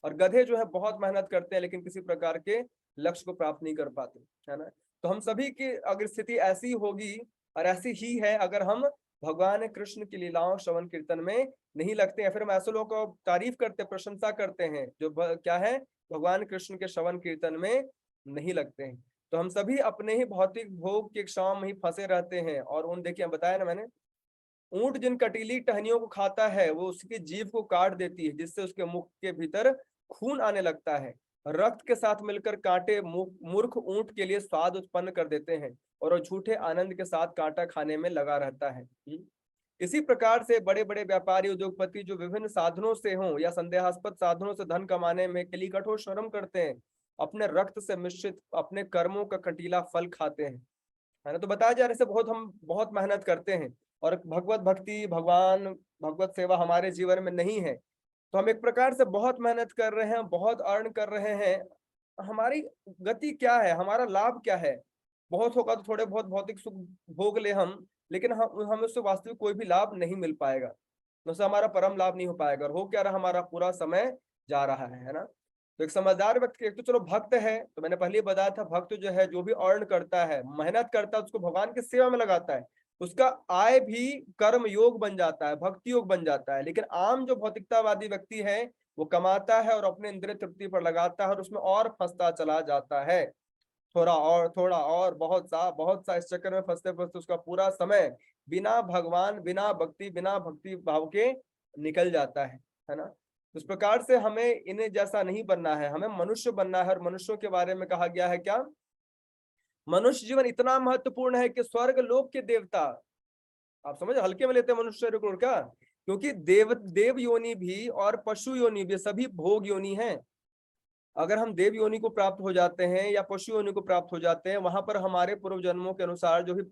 और गधे जो है बहुत मेहनत करते हैं लेकिन किसी प्रकार के लक्ष्य को प्राप्त नहीं कर पाते, है ना। तो हम सभी की अगर स्थिति ऐसी होगी और ऐसी ही है अगर हम भगवान कृष्ण की लीलाओं श्रवण कीर्तन में नहीं लगते हैं, फिर हम ऐसे लोगों को तारीफ करते प्रशंसा करते हैं जो क्या है भगवान कृष्ण के श्रवण कीर्तन में नहीं लगते हैं। तो हम सभी अपने ही भौतिक भोग की इच्छाओं में ही फंसे रहते हैं। और उन देखिए बताया ना मैंने, ऊंट जिन कटीली टहनियों को खाता है वो उसकी जीभ को काट देती है जिससे उसके मुख के भीतर खून आने लगता है। रक्त के साथ मिलकर कांटे मूर्ख ऊंट के लिए स्वाद उत्पन्न कर देते हैं और वो झूठे आनंद के साथ कांटा खाने में लगा रहता है। इसी प्रकार से बड़े बड़े व्यापारी उद्योगपति जो विभिन्न साधनों से हों या संदेहास्पद साधनों से धन कमाने में के लिए कठोर श्रम करते हैं, अपने रक्त से मिश्रित अपने कर्मों का कंटीला फल खाते हैं, है ना। तो बताया जा रहा है बहुत हम बहुत मेहनत करते हैं और भगवत भक्ति भगवान भगवत सेवा हमारे जीवन में नहीं है, तो हम एक प्रकार से बहुत मेहनत कर रहे हैं, बहुत अर्न कर रहे हैं। हमारी गति क्या है, हमारा लाभ क्या है? बहुत होगा तो थोड़े बहुत भौतिक सुख भोग ले हम, लेकिन हमें उससे वास्तविक कोई भी लाभ नहीं मिल पाएगा, उससे हमारा परम लाभ नहीं हो पाएगा। और हो क्या रहा, हमारा पूरा समय जा रहा है ना। तो एक समझदार व्यक्ति, एक तो चलो भक्त है, तो मैंने पहले ही बताया था भक्त जो है जो भी अर्न करता है मेहनत करता है उसको भगवान की सेवा में लगाता है, उसका आय भी कर्म योग बन जाता है, भक्ति योग बन जाता है। लेकिन आम जो भौतिकतावादी व्यक्ति है वो कमाता है और अपने इंद्रिय तृप्ति पर लगाता है और उसमें और फंसता चला जाता है, थोड़ा और बहुत सा इस चक्कर में फंसते फंसते उसका पूरा समय बिना भगवान बिना भक्ति भाव के निकल जाता है ना। इस प्रकार से हमें इन्हें जैसा नहीं बनना है, हमें मनुष्य बनना है। और मनुष्यों के बारे में कहा गया है क्या, मनुष्य जीवन इतना महत्वपूर्ण है कि स्वर्ग लोक के देवता, आप समझ हल्के में लेते हैं मनुष्य शरीर को क्या, क्योंकि देव योनि भी और पशु योनि भी सभी भोग योनि हैं। अगर हम देव योनि को प्राप्त हो जाते हैं या पशु योनि को प्राप्त हो जाते हैं, वहां पर हमारे पूर्व जन्मों के अनुसार जो भी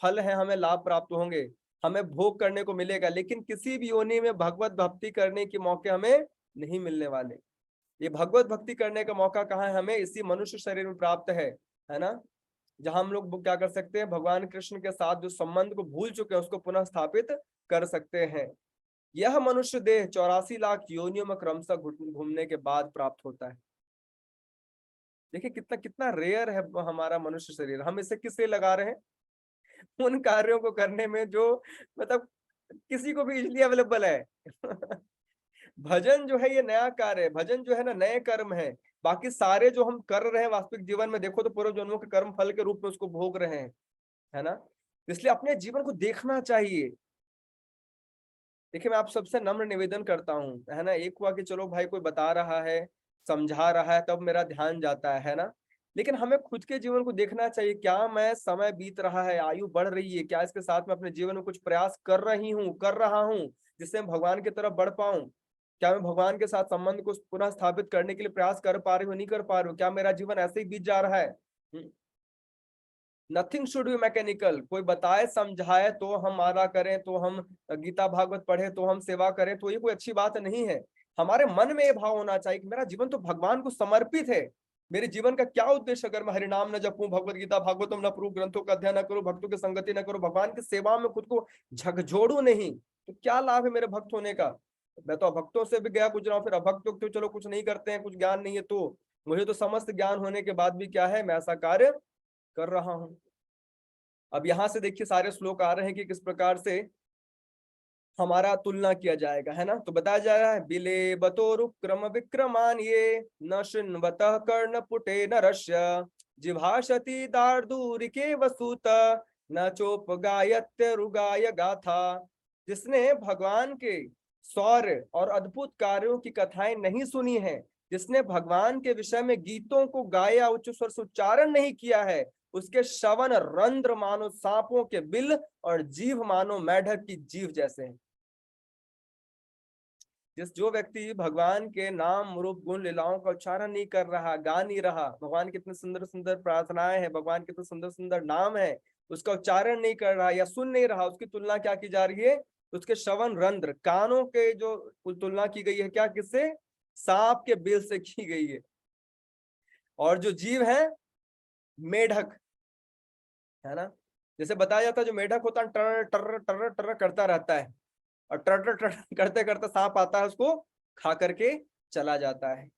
फल है हमें लाभ प्राप्त होंगे, हमें भोग करने को मिलेगा। लेकिन किसी भी योनि में भगवत भक्ति करने के मौके हमें नहीं मिलने वाले। ये भगवत भक्ति करने का मौका कहाँ है, हमें इसी मनुष्य शरीर में प्राप्त है ना। जहां हम लोग क्या कर सकते हैं, भगवान कृष्ण के साथ जो संबंध को भूल चुके हैं उसको पुनः स्थापित कर सकते हैं। यह मनुष्य देह 84 लाख योनियों में क्रमशः घूमने के बाद प्राप्त होता है। देखिए कितना कितना रेयर है हमारा मनुष्य शरीर। हम इसे किससे लगा रहे हैं, उन कार्यों को करने में जो मतलब किसी को भी इजली अवेलेबल है। भजन जो है ये नया कार्य है, भजन जो है ना नए कर्म है। बाकी सारे जो हम कर रहे हैं वास्तविक जीवन में देखो तो पूर्व जन्मों के कर्म फल के रूप में उसको भोग रहे हैं, है ना। इसलिए अपने जीवन को देखना चाहिए। देखिए मैं आप सबसे नम्र निवेदन करता हूँ, है ना। एक हुआ कि चलो भाई कोई बता रहा है समझा रहा है तब मेरा ध्यान जाता है ना। लेकिन हमें खुद के जीवन को देखना चाहिए, क्या मैं समय बीत रहा है, आयु बढ़ रही है, क्या इसके साथ में अपने जीवन में कुछ प्रयास कर रहा हूँ जिससे मैं भगवान की तरफ बढ़ पाऊं। क्या मैं भगवान के साथ संबंध को पुनः स्थापित करने के लिए प्रयास कर पा रही हूँ, नहीं कर पा रही हूँ, क्या मेरा जीवन ऐसे ही बीत जा रहा है। Nothing should be mechanical. कोई बताए समझाए तो हम माला करें, तो हम गीता भागवत पढ़े, तो हम सेवा करें, तो ये कोई अच्छी बात नहीं है। हमारे मन में ये भाव होना चाहिए कि मेरा जीवन तो भगवान को समर्पित है। मेरे जीवन का क्या उद्देश्य, अगर मैं हरिनाम न जपूं, भगवत गीता भागवतम न पढ़ूं, ग्रंथों का अध्ययन न करूं, भक्तों की संगति न करूं, भगवान की सेवा में खुद को झकझोड़ू नहीं, तो क्या लाभ है मेरे भक्त होने का। मैं तो अभक्तों से भी गया गुजरा हूं, फिर अभक्त तो चलो कुछ नहीं करते हैं, कुछ ज्ञान नहीं है, तो मुझे तो समस्त ज्ञान होने के बाद भी क्या है, मैं ऐसा कार्य कर रहा हूं। अब यहां से देखिए सारे श्लोक आ रहे हैं कि किस प्रकार से हमारा तुलना किया जाएगा, है ना। तो बताया जा रहा है, बिले बतोरुक्रम विक्रमान ये न शृण्वतः कर्ण पुटे नरस्य जिभाषति दार्दूरिके वसुत न चोपगायत्य रुगाय गाथा। जिसने भगवान के शौर्य और अद्भुत कार्यों की कथाएं नहीं सुनी है, जिसने भगवान के विषय में गीतों को गाया, उच्च स्वर से उच्चारण नहीं किया है, उसके श्रवण रंध्र मानो सांपों के बिल और जीभ मानो मेढक की जीभ जैसे हैं। जो व्यक्ति भगवान के नाम रूप गुण लीलाओं का उच्चारण नहीं कर रहा, गा नहीं रहा, भगवान कितने सुंदर सुंदर प्रार्थनाएं हैं, भगवान कितने सुंदर सुंदर नाम है, उसका उच्चारण नहीं कर रहा या सुन नहीं रहा, उसकी तुलना क्या की जा रही है, उसके श्रवण रंध्र कानों के जो तुलना की गई है क्या, किससे, सांप के बिल से की गई है। और जो जीव है मेढक, है ना। जैसे बताया जाता है जो मेढक होता है टर टर टर टर करता रहता है, और टर टर टर करते करते सांप आता है उसको खा करके चला जाता है।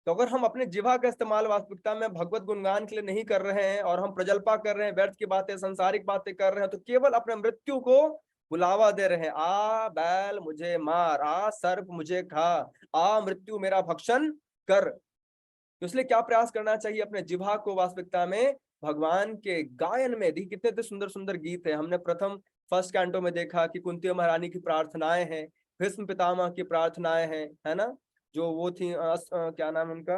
तो अगर हम अपने जिह्वा का इस्तेमाल वास्तविकता में भगवत गुणगान के लिए नहीं कर रहे हैं और हम प्रजल्पा कर रहे हैं, व्यर्थ की बातें, सांसारिक बातें कर रहे हैं, तो केवल अपने मृत्यु को बुलावा दे रहे हैं। आ बैल मुझे मार, आ सर्प मुझे खा, आ मृत्यु मेरा भक्षण कर। तो इसलिए क्या प्रयास करना चाहिए? अपने जिह्वा को वास्तविकता में भगवान के गायन में। देखिए कितने इतने सुंदर सुंदर गीत है। हमने प्रथम फर्स्ट कैंटो में देखा कि कुंती महारानी की प्रार्थनाएं हैं, भीष्म पितामह की प्रार्थनाएं हैं, है ना, जो वो थी क्या नाम उनका,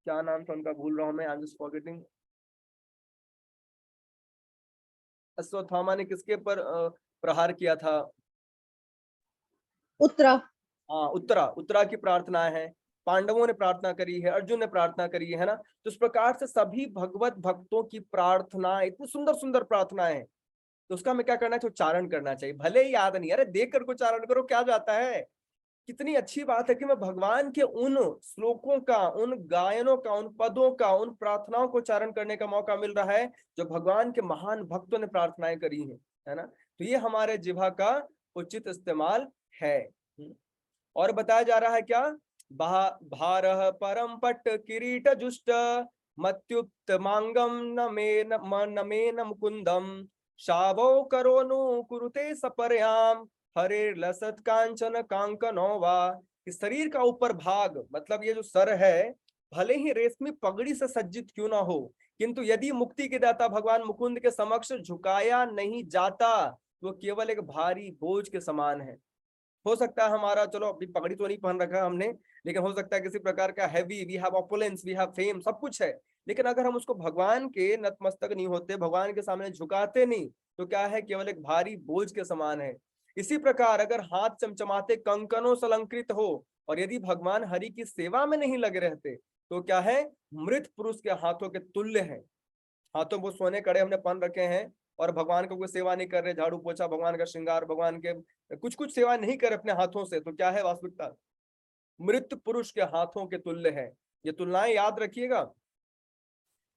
क्या नाम था उनका, भूल रहा हूं मैं, I am just forgetting. Ashwatthama ने किसके पर प्रहार किया था? उत्तरा। हाँ, उत्तरा, उत्तरा की प्रार्थनाएं हैं। पांडवों ने प्रार्थना करी है, अर्जुन ने प्रार्थना करी है ना। तो इस प्रकार से सभी भगवत भक्तों की प्रार्थना, इतनी सुंदर सुंदर प्रार्थनाएं हैं। तो उसका हमें क्या करना चाहिए? उच्चारण करना चाहिए, भले ही याद नहीं, अरे देख करके उच्चारण करो, क्या जाता है। कितनी अच्छी बात है कि मैं भगवान के उन श्लोकों का, उन गायनों का, उन पदों का, उन प्रार्थनाओं को उच्चारण करने का मौका मिल रहा है जो भगवान के महान भक्तों ने प्रार्थनाएं करी हैं, है ना। तो ये हमारे जिह्वा का उचित इस्तेमाल है। और बताया जा रहा है क्या? भारः परम पट किरीट जुष्ट मत्युक्त मांगम न मुकुंदम शावो करोनु कुरुते सपर्याम हरे लसत कांचन कांकनो वा। इस शरीर का ऊपर भाग, मतलब ये जो सर है, भले ही रेशमी पगड़ी से सज्जित क्यों ना हो, किंतु यदि मुक्ति के दाता भगवान मुकुंद के समक्ष झुकाया नहीं जाता तो केवल एक भारी बोझ के समान है। हो सकता है हमारा, चलो अभी पगड़ी तो नहीं पहन रखा हमने, लेकिन हो सकता है किसी प्रकार का heavy, we have opulence, we have fame, सब कुछ है, लेकिन अगर हम उसको भगवान के नतमस्तक नहीं होते, भगवान के सामने झुकाते नहीं, तो क्या है? केवल एक भारी बोझ के समान है। इसी प्रकार अगर हाथ चमचमाते कंकनों से अलंकृत हो और यदि भगवान हरि की सेवा में नहीं लगे रहते, तो क्या है? मृत पुरुष के हाथों के तुल्य है। हाथों वो सोने कड़े हमने पहन रखे हैं और भगवान को कोई सेवा नहीं कर रहे, झाड़ू पोछा, भगवान का श्रृंगार, भगवान के कुछ कुछ सेवा नहीं कर अपने हाथों से, तो क्या है वास्तविकता? मृत पुरुष के हाथों के तुल्य है। ये तुलनाएं याद रखिएगा।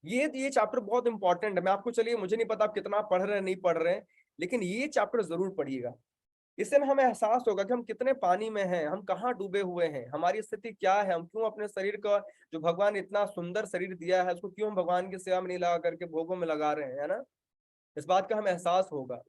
ये चैप्टर बहुत इंपॉर्टेंट है। मैं आपको, चलिए मुझे नहीं पता आप कितना पढ़ रहे हैं नहीं पढ़ रहे हैं, लेकिन ये चैप्टर जरूर पढ़िएगा। इससे ना हमें एहसास होगा कि हम कितने पानी में हैं, हम कहाँ डूबे हुए हैं, हमारी स्थिति क्या है, हम क्यों अपने शरीर का, जो भगवान इतना सुंदर शरीर दिया है, उसको क्यों हम भगवान की सेवा में नहीं लगा करके भोगों में लगा रहे हैं, है ना। इस बात का हमें एहसास होगा।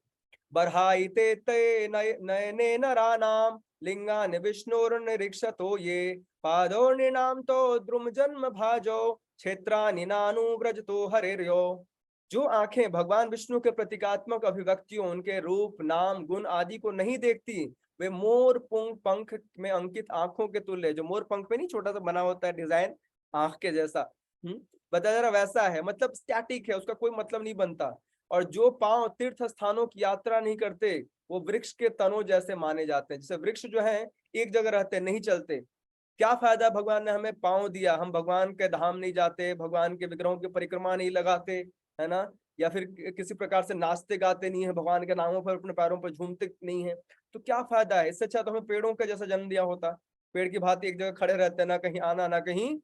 बर्हाइते ते नयने नरानाम लिंगान विष्णुर्निरीक्षतो ये पादो निनाम तो द्रुम जन्म भाजो क्षेत्रानि नानुव्रजतो हरिर्यो। जो आंखें भगवान विष्णु के प्रतीकात्मक अभिव्यक्तियों, उनके रूप, नाम, गुण आदि को नहीं देखती, वे मोर पुंग पंख में अंकित आंखों के तुल्य। जो मोर पंख पे नहीं छोटा सा बना होता है डिजाइन आंख के जैसा, बताया जा रहा वैसा है, मतलब स्टैटिक है, उसका कोई मतलब नहीं बनता। और जो पांव तीर्थ स्थानों की यात्रा नहीं करते, वो वृक्ष के तनों जैसे माने जाते हैं। जैसे वृक्ष जो है एक जगह रहते, नहीं चलते। क्या फायदा भगवान ने हमें पांव दिया, हम भगवान के धाम नहीं जाते, भगवान के विग्रहों की परिक्रमा नहीं लगाते, है ना, या फिर किसी प्रकार से नाचते गाते नहीं है, भगवान के नामों पर अपने पैरों पर झूमते नहीं है, तो क्या फायदा है? इससे अच्छा तो हमें पेड़ों का जैसा जन्म दिया होता। पेड़ की भांति एक जगह खड़े रहते, ना कहीं आना ना कहीं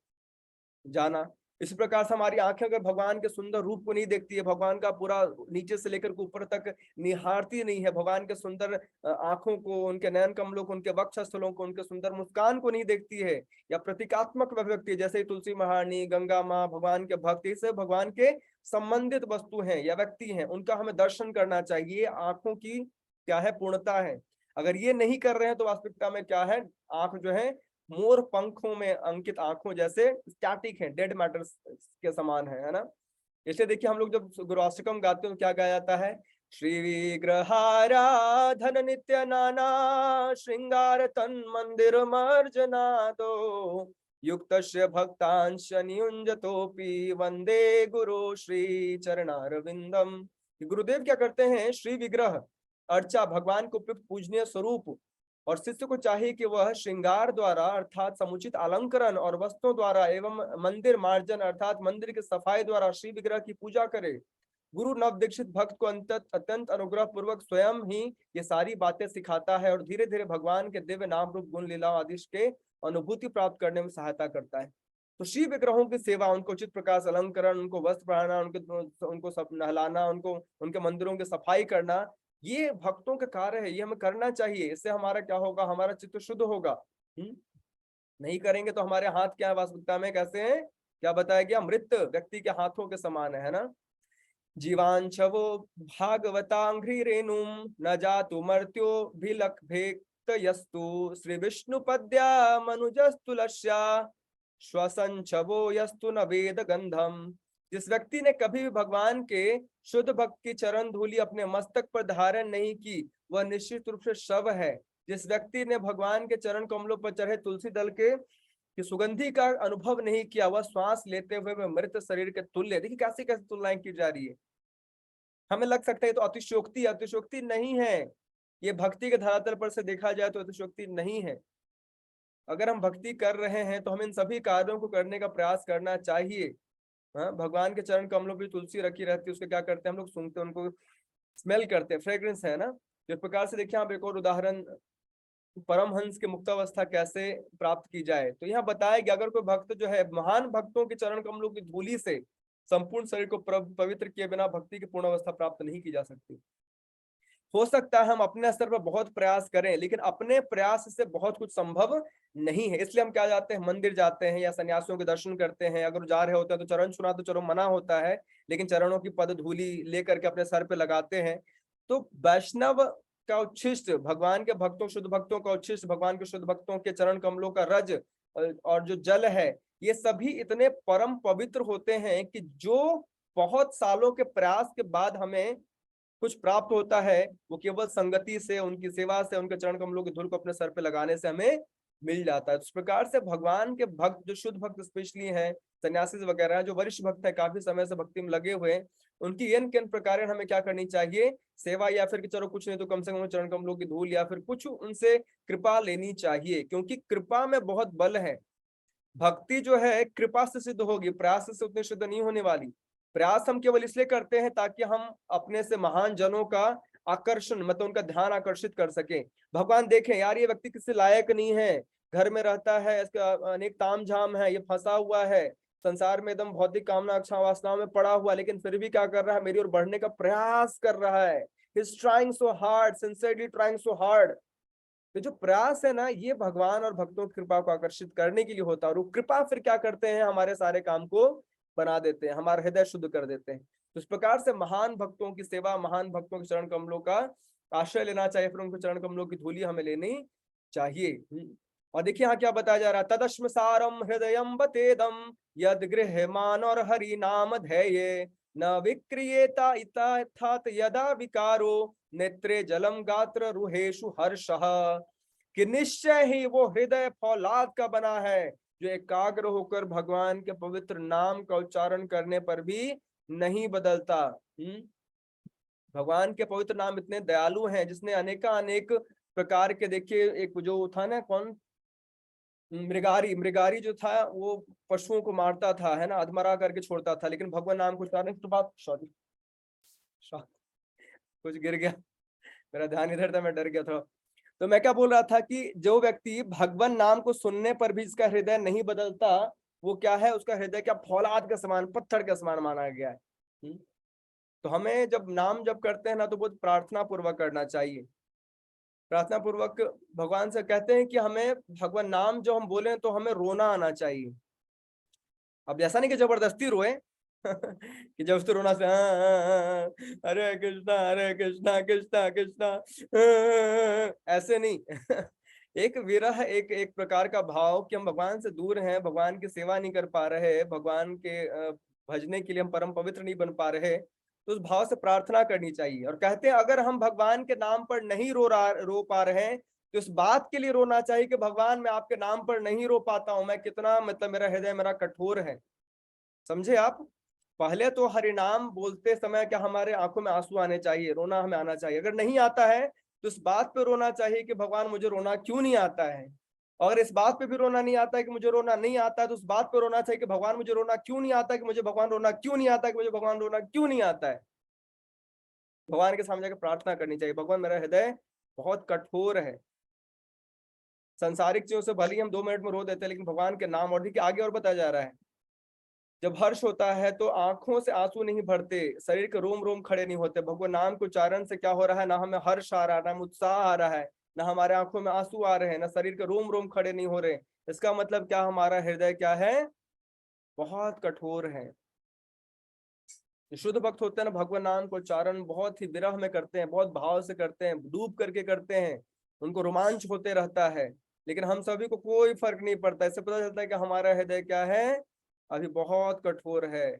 जाना। इस प्रकार से हमारी आंखें अगर भगवान के सुंदर रूप को नहीं देखती है, भगवान का पूरा नीचे से लेकर के ऊपर तक निहारती नहीं है, भगवान के सुंदर आंखों को, उनके नयन कमलों को, उनके वक्षस्थलों को, उनके सुंदर मुस्कान को नहीं देखती है, या प्रतीकात्मक अभिव्यक्ति जैसे तुलसी महारानी, गंगा माँ, भगवान के भक्त, से भगवान के संबंधित वस्तु हैं या व्यक्ति हैं, उनका हमें दर्शन करना चाहिए। आंखों की क्या है? पूर्णता है। अगर ये नहीं कर रहे हैं तो वास्तविकता में क्या है? आंख जो है मोर पंखों में अंकित आंखों जैसे स्टैटिक है, डेड मैटर के समान है ना। इसलिए देखिए हम लोग जब गुरुअष्टकम गाते हैं तो क्या गाया जाता है? श्री विग्रहाराधन नित्य नाना श्रृंगार तन मंदिर मर्जना दो युक्त भक्तांश नियुंजतोपि वंदे गुरु श्री चरणारविंदम। गुरुदेव क्या करते हैं? श्री विग्रह, अर्चा, भगवान को उपयुक्त पूजनीय स्वरूप, और शिष्य को चाहिए कि वह श्रृंगार द्वारा अर्थात समुचित अलंकरण और वस्त्रों द्वारा एवं मंदिर मार्जन अर्थात मंदिर की सफाई द्वारा श्री विग्रह की पूजा करे। गुरु नव दीक्षित भक्त को अत्यंत अनुग्रह पूर्वक स्वयं ही ये सारी बातें सिखाता है और धीरे धीरे भगवान के दिव्य नाम रूप गुण लीला आदि के अनुभूति प्राप्त करने में सहायता करता है। तो श्री विग्रहों की सेवा, उनको उचित प्रकार से अलंकरण, उनको वस्त्र पहनाना, उनको सब नहलाना, उनको उनके मंदिरों की सफाई करना, ये भक्तों का कार्य है, ये हमें करना चाहिए। इससे हमारा क्या होगा, हमारा चित्त शुद्ध होगा। नहीं करेंगे तो हमारे हाथ क्या है, वास्तविकता में कैसे हैं, क्या बताया गया, मृत व्यक्ति के हाथों के समान है ना। जीवांशवो भागवतांघ्रि रेणुम न जातु मर्त्यो भिलक भेक्त यस्तु श्री विष्णु पद्या मनुजस्तु लस्या श्वसंचवो यस्तु न वेद गंधम। जिस व्यक्ति ने कभी भी भगवान के शुद्ध भक्त की चरण धूलि अपने मस्तक पर धारण नहीं की, वह निश्चित रूप से शव है। जिस व्यक्ति ने भगवान के चरण कमलों पर चढ़े तुलसी दल के कि सुगंधि का अनुभव नहीं किया, वह श्वास लेते हुए वह मृत शरीर के तुल्य। देखिए कैसी कैसी तुलनाएं की जा रही है। हमें लग सकता है तो अतिशयोक्ति, अतिशयोक्ति नहीं है। ये भक्ति के धरातल पर से देखा जाए तो अतिशयोक्ति नहीं है। अगर हम भक्ति कर रहे हैं तो हमें इन सभी कार्यों को करने का प्रयास करना चाहिए। हाँ, भगवान के चरण कमलों पर तुलसी रखी रहती है, उसके क्या करते हैं हम लोग, सूंघते हैं, उनको स्मेल करते हैं, फ्रेग्रेंस है ना। इस प्रकार से देखिए आप एक और उदाहरण, परमहंस के मुक्तावस्था कैसे प्राप्त की जाए। तो यहाँ बताया गया अगर कोई भक्त जो है महान भक्तों के चरण कमलों की धूलि से संपूर्ण शरीर को पवित्र किए बिना भक्ति की पूर्ण अवस्था प्राप्त नहीं की जा सकती। हो सकता है हम अपने स्तर पर बहुत प्रयास करें, लेकिन अपने प्रयास से बहुत कुछ संभव नहीं है। इसलिए हम क्या जाते हैं, मंदिर जाते हैं या सन्यासियों के दर्शन करते हैं। अगर जा रहे होते हैं तो चरण छूना तो चलो मना होता है, लेकिन चरणों की पद धूलि लेकर के अपने सर पे लगाते हैं। तो वैष्णव का उच्छिष्ट, भगवान के भक्तों, शुद्ध भक्तों का उच्छिष्ट, भगवान के शुद्ध भक्तों के चरण कमलों का रज और जो जल है, ये सभी इतने परम पवित्र होते हैं कि जो बहुत सालों के प्रयास के बाद हमें कुछ प्राप्त होता है, वो केवल संगति से, उनकी सेवा से, उनके चरण कमलों की धूल को अपने सर पे लगाने से हमें मिल जाता है। इस प्रकार से भगवान के भक्त, जो शुद्ध भक्त स्पेशली हैं, सन्यासी वगैरह जो वरिष्ठ भक्त है, काफी समय से भक्ति में लगे हुए हैं, उनकी इन प्रकार हमें क्या करनी चाहिए, सेवा, या फिर कि चलो कुछ नहीं तो कम से कम चरण कमलों की धूल या फिर कुछ उनसे कृपा लेनी चाहिए, क्योंकि कृपा में बहुत बल है। भक्ति जो है कृपा से सिद्ध होगी, प्रयास से उतनी सिद्ध नहीं होने वाली। प्रयास हम केवल इसलिए करते हैं ताकि हम अपने से महान जनों का आकर्षण, मतलब उनका ध्यान आकर्षित कर सके। भगवान देखें यार ये व्यक्ति किसी लायक नहीं है, घर में रहता है, इसका अनेक ताम झाम है, ये फंसा हुआ है संसार में, एकदम भौतिक कामना इच्छा वासनाओं में पड़ा हुआ, लेकिन फिर भी क्या कर रहा है, मेरी ओर बढ़ने का प्रयास कर रहा है। He's trying so hard, sincerely trying so hard। तो जो प्रयास है ना, ये भगवान और भक्तों की कृपा को आकर्षित करने के लिए होता है। और वो कृपा फिर क्या करते हैं, हमारे सारे काम को बना देते हैं, हमारा हृदय शुद्ध कर देते हैं। तो इस प्रकार से महान भक्तों की सेवा, महान भक्तों के चरण कमलों का आश्रय लेना चाहिए, फिर उनके चरण कमलों की धूलि हमें लेनी चाहिए। और देखिए यहाँ क्या बताया जा रहा है, तदश्म सारम हृदयम बतेदम यद गृह्यमान और हरि नाम ध्येये न विक्रियेता इताथात यदा विकारो नेत्रे जलम गात्र रुहेशु हर्षः। कि निश्चय ही वो हृदय फौलाद का बना है जो एकाग्र होकर भगवान के पवित्र नाम का उच्चारण करने पर भी नहीं बदलता। भगवान के पवित्र नाम इतने दयालु हैं, जिसने अनेका अनेक प्रकार के, देखिए एक जो था ना, कौन, मृगारी, मृगारी जो था वो पशुओं को मारता था, है ना, अधमरा करके छोड़ता था, लेकिन भगवान नाम को उच्चारण के बाद, सॉरी कुछ गिर गया, मेरा ध्यान इधर था, मैं डर गया था। तो मैं क्या बोल रहा था कि जो व्यक्ति भगवान नाम को सुनने पर भी जिसका हृदय नहीं बदलता, वो क्या है, उसका हृदय क्या फौलाद के समान, पत्थर के समान माना गया है। तो हमें जब नाम जब करते हैं ना, तो बहुत प्रार्थना पूर्वक करना चाहिए। प्रार्थना पूर्वक भगवान से कहते हैं कि हमें भगवान नाम जो हम बोले तो हमें रोना आना चाहिए। अब ऐसा नहीं कि जबरदस्ती रोए कि जब उसको रोना से हरे कृष्णा कृष्णा कृष्णा, ऐसे नहीं एक विरह, एक प्रकार का भाव कि हम भगवान से दूर हैं, भगवान की सेवा नहीं कर पा रहे, भगवान के भजने के लिए हम परम पवित्र नहीं बन पा रहे, तो उस भाव से प्रार्थना करनी चाहिए। और कहते हैं अगर हम भगवान के नाम पर नहीं रो पा रहे हैं, तो इस बात के लिए रोना चाहिए कि भगवान मैं आपके नाम पर नहीं रो पाता हूं, मैं कितना, मतलब मेरा हृदय मेरा कठोर है। समझे आप? पहले तो हरिनाम बोलते समय क्या हमारे आंखों में आंसू आने चाहिए, रोना हमें आना चाहिए। अगर नहीं आता है तो इस बात पे रोना चाहिए कि भगवान मुझे रोना क्यों नहीं आता है। और इस बात पे भी रोना नहीं आता है कि मुझे रोना नहीं आता है, तो उस बात पे रोना चाहिए कि भगवान मुझे रोना क्यों नहीं आता है, कि मुझे भगवान रोना क्यों नहीं आता है, कि मुझे भगवान रोना क्यों नहीं आता है। भगवान के सामने जाकर प्रार्थना करनी चाहिए, भगवान मेरा हृदय बहुत कठोर है। संसारिक चीजों से भले ही हम 2 मिनट में रो देते हैं, लेकिन भगवान के नाम, और देखिए आगे और बताया जा रहा है, जब हर्ष होता है तो आंखों से आंसू नहीं भरते, शरीर के रोम रोम खड़े नहीं होते। भगवान नाम के उच्चारण से क्या हो रहा है, ना हमें हर्ष आ रहा है, ना हमें उत्साह आ रहा है, ना हमारे आंखों में आंसू आ रहे हैं, ना शरीर के रोम रोम खड़े नहीं हो रहे। इसका मतलब क्या, हमारा हृदय क्या है, बहुत कठोर है। जो शुद्ध भक्त होते हैं ना, भगवान नाम को उच्चारण बहुत ही विरह में करते हैं, बहुत भाव से करते हैं, डूब करके करते हैं, उनको रोमांच होते रहता है। लेकिन हम सभी को कोई फर्क नहीं पड़ता। इससे पता चलता है कि हमारा हृदय क्या है, अभी बहुत कठोर है।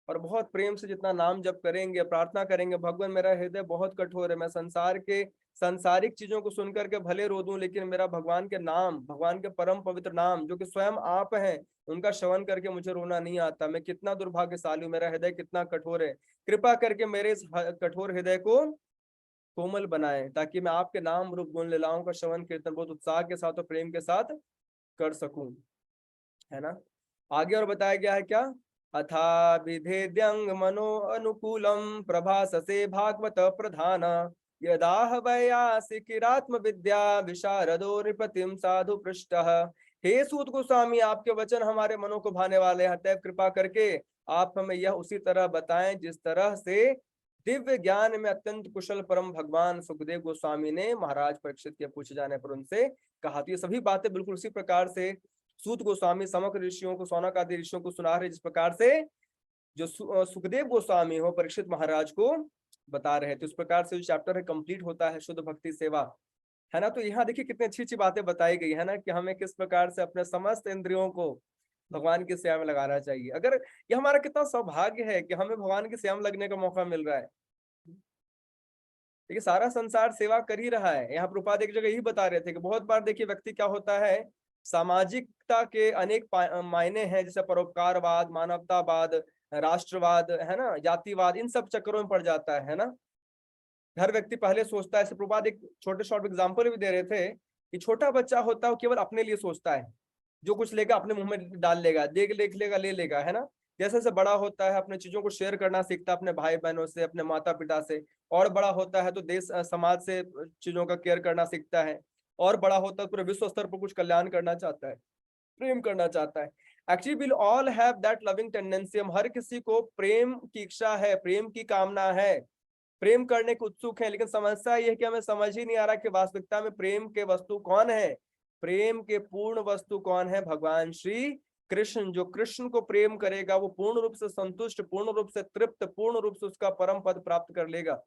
और बहुत प्रेम से जितना नाम जप करेंगे, प्रार्थना करेंगे, भगवान मेरा हृदय बहुत कठोर है, मैं संसार के सांसारिक चीजों को सुनकर के भले रो दूं, लेकिन मेरा भगवान के नाम, भगवान के परम पवित्र नाम जो कि स्वयं आप हैं, उनका श्रवण करके मुझे रोना नहीं आता। मैं कितना दुर्भाग्यशाली हूँ, मेरा हृदय कितना कठोर है। कृपा करके मेरे इस कठोर हृदय को कोमल बनाए, ताकि मैं आपके नाम रूप गुण लीलाओं का श्रवण कीर्तन बहुत उत्साह के साथ और प्रेम के साथ कर सकूं, है ना। आगे और बताया गया है क्या, अथा विधेद्यंग मनो अनुकूलम प्रभाससे भागवत प्रधान यदाह वैयासिकिरात्म विद्या विशारदो नृपतिम साधु पृष्ठः। हे सूत गोस्वामी, आपके वचन हमारे मनों को भाने वाले हैं, अतएव कृपा करके आप हमें यह उसी तरह बताएं जिस तरह से दिव्य ज्ञान में अत्यंत कुशल परम भगवान सुखदेव गोस्वामी ने महाराज परीक्षित के पूछे जाने पर उनसे कहा। तो ये सभी बातें बिल्कुल उसी प्रकार से सूत गोस्वामी समग्र ऋषियों को, सौनक आदि ऋषियों को सुना रहे, जिस प्रकार से जो सुखदेव गोस्वामी हो परीक्षित महाराज को बता रहे थे। उस प्रकार से जो चैप्टर है कंप्लीट होता है, शुद्ध भक्ति सेवा, है ना। तो यहाँ देखिए कितनी अच्छी अच्छी बातें बताई गई है ना, कि हमें किस प्रकार से अपने समस्त इंद्रियों को भगवान की सेवा में लगाना चाहिए। अगर ये हमारा कितना सौभाग्य है कि हमें भगवान की सेवा में लगने का मौका मिल रहा है। देखिए सारा संसार सेवा कर ही रहा है। यहाँ प्रभुपाद एक जगह यही बता रहे थे कि बहुत बार देखिए व्यक्ति क्या होता है, सामाजिकता के अनेक मायने हैं, जैसे परोपकारवाद, मानवतावाद, राष्ट्रवाद, है ना, जातिवाद, इन सब चक्करों में पड़ जाता है ना। हर व्यक्ति पहले सोचता है, प्रभुपाद एक छोटे शॉर्ट एग्जाम्पल भी दे रहे थे कि छोटा बच्चा होता है वो केवल अपने लिए सोचता है, जो कुछ लेगा अपने मुंह में डाल लेगा, देख लेगा ले लेगा, है ना। जैसे जैसे बड़ा होता है अपने चीजों को शेयर करना सीखता है, अपने भाई बहनों से, अपने माता पिता से। और बड़ा होता है तो देश समाज से चीजों का केयर करना सीखता है। और बड़ा होता है पूरे विश्व स्तर पर कुछ कल्याण करना चाहता है, प्रेम करना चाहता है। Actually will all have that loving tendency. हम हर किसी को प्रेम की इच्छा है, प्रेम की कामना है, प्रेम करने के उत्सुक है। लेकिन समस्या यह है कि हमें समझ ही नहीं आ रहा कि वास्तविकता में प्रेम के वस्तु कौन है। प्रेम के पूर्ण वस्तु कौन है, भगवान श्री कृष्ण। जो कृष्ण को प्रेम करेगा वो पूर्ण रूप से संतुष्ट, पूर्ण रूप से तृप्त, पूर्ण रूप से उसका परम पद प्राप्त कर लेगा।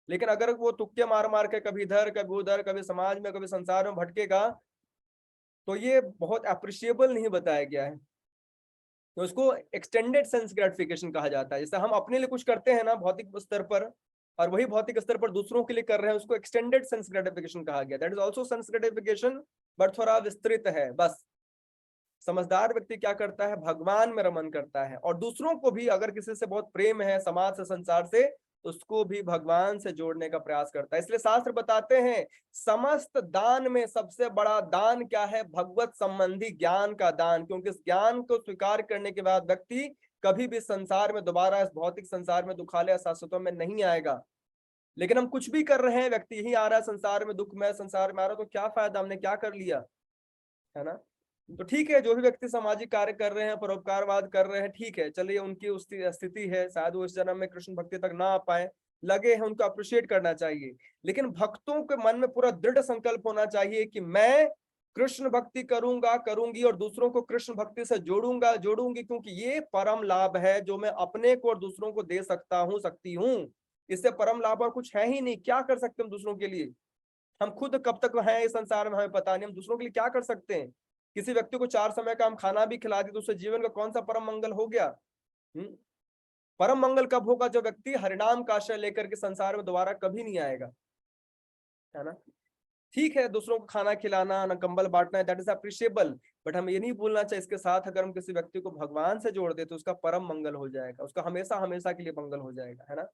लेकिन अगर वो तुक्के मार मार के कभी इधर कभी उधर, कभी समाज में कभी संसार में भटकेगा, तो ये बहुत अप्रिशिएबल नहीं बताया गया है। तो उसको एक्सटेंडेड सेंस ग्रेटिफिकेशन कहा जाता है। जैसे हम अपने लिए कुछ करते हैं ना भौतिक स्तर पर, और वही भौतिक स्तर पर दूसरों के लिए कर रहे हैं, उसको एक्सटेंडेड सेंस ग्रेटिफिकेशन कहा गया। That is also sense gratification, but थोड़ा विस्तृत है। बस समझदार व्यक्ति क्या करता है, भगवान में रमन करता है, और दूसरों को भी, अगर किसी से बहुत प्रेम है, समाज से, संसार से, उसको भी भगवान से जोड़ने का प्रयास करता है। इसलिए शास्त्र बताते हैं समस्त दान में सबसे बड़ा दान क्या है, भगवत संबंधी ज्ञान का दान। क्योंकि इस ज्ञान को स्वीकार करने के बाद व्यक्ति कभी भी संसार में दोबारा, इस भौतिक संसार में दुखालय शाश्वतों में नहीं आएगा। लेकिन हम कुछ भी कर रहे हैं, व्यक्ति यही आ रहा है संसार में, दुख में संसार में आ रहा, तो क्या फायदा, हमने क्या कर लिया, है ना। तो ठीक है, जो भी व्यक्ति सामाजिक कार्य कर रहे हैं, परोपकारवाद कर रहे हैं, ठीक है, चलिए, उनकी उस स्थिति है, शायद वो इस जन्म में कृष्ण भक्ति तक ना आ पाए, लगे हैं, उनको अप्रिशिएट करना चाहिए। लेकिन भक्तों के मन में पूरा दृढ़ संकल्प होना चाहिए कि मैं कृष्ण भक्ति करूंगा, करूंगी, और दूसरों को कृष्ण भक्ति से जोड़ूंगा, जोड़ूंगी, क्योंकि ये परम लाभ है जो मैं अपने को और दूसरों को दे सकता हूँ, सकती हूँ। इससे परम लाभ और कुछ है ही नहीं। क्या कर सकते हम दूसरों के लिए, हम खुद कब तक हैं इस संसार में हमें पता नहीं, हम दूसरों के लिए क्या कर सकते हैं। किसी व्यक्ति को 4 समय का हम खाना भी खिला दी तो उससे जीवन का कौन सा परम मंगल हो गया। परम मंगल कब होगा, जो व्यक्ति हरिनाम का आश्रय लेकर के संसार में दोबारा कभी नहीं आएगा, है ना। ठीक है, दूसरों को खाना खिलाना, ना कंबल बांटना, दैट इज अप्रिशिएबल, बट हम ये नहीं भूलना चाहिए इसके साथ अगर हम किसी व्यक्ति को भगवान से जोड़ दे तो उसका परम मंगल हो जाएगा, उसका हमेशा हमेशा के लिए मंगल हो जाएगा, है ना।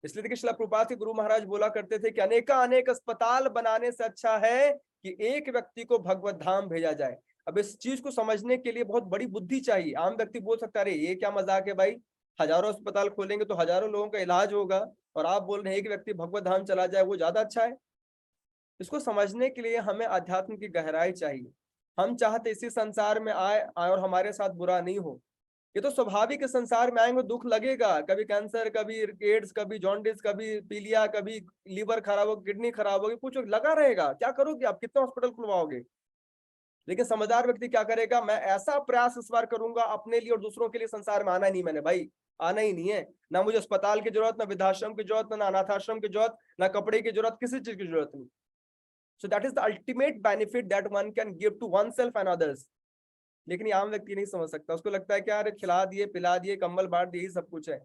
इसलिए देखिए श्रील प्रभुपाद के गुरु महाराज बोला करते थे कि अनेक अस्पताल बनाने से अच्छा है कि एक व्यक्ति को भगवत धाम भेजा जाए। अब इस चीज को समझने के लिए बहुत बड़ी बुद्धि चाहिए। आम व्यक्ति बोल सकता है अरे ये क्या मजाक है भाई, हजारों अस्पताल खोलेंगे तो हजारों लोगों का इलाज होगा, और आप बोल रहे हैं एक व्यक्ति भगवत धाम चला जाए वो ज्यादा अच्छा है। इसको समझने के लिए हमें अध्यात्म की गहराई चाहिए। हम चाहते इसी संसार में आए और हमारे साथ बुरा नहीं हो, ये तो स्वाभाविक है, संसार में आएंगे दुख लगेगा, कभी कैंसर, कभी एड्स, कभी जॉन्डिस, कभी पीलिया, कभी लीवर खराब हो, किडनी खराब होगी, कुछ लगा रहेगा। क्या करोगे आप, कितना हॉस्पिटल खुलवाओगे? लेकिन समझदार व्यक्ति क्या करेगा, मैं ऐसा प्रयास इस बार करूंगा अपने लिए और दूसरों के लिए, संसार में आना नहीं मैंने भाई, आना ही नहीं है। ना मुझे अस्पताल की जरूरत, ना वृद्धाश्रम की जरूरत, ना अनाथाश्रम की जरूरत, ना कपड़े की जरूरत, किसी चीज की जरूरत नहीं। So that is the ultimate benefit that one can give to one self and others. लेकिन ये आम व्यक्ति नहीं समझ सकता, उसको लगता है कि यार खिला दिए, पिला दिए, कंबल बांट दिए, यही सब कुछ है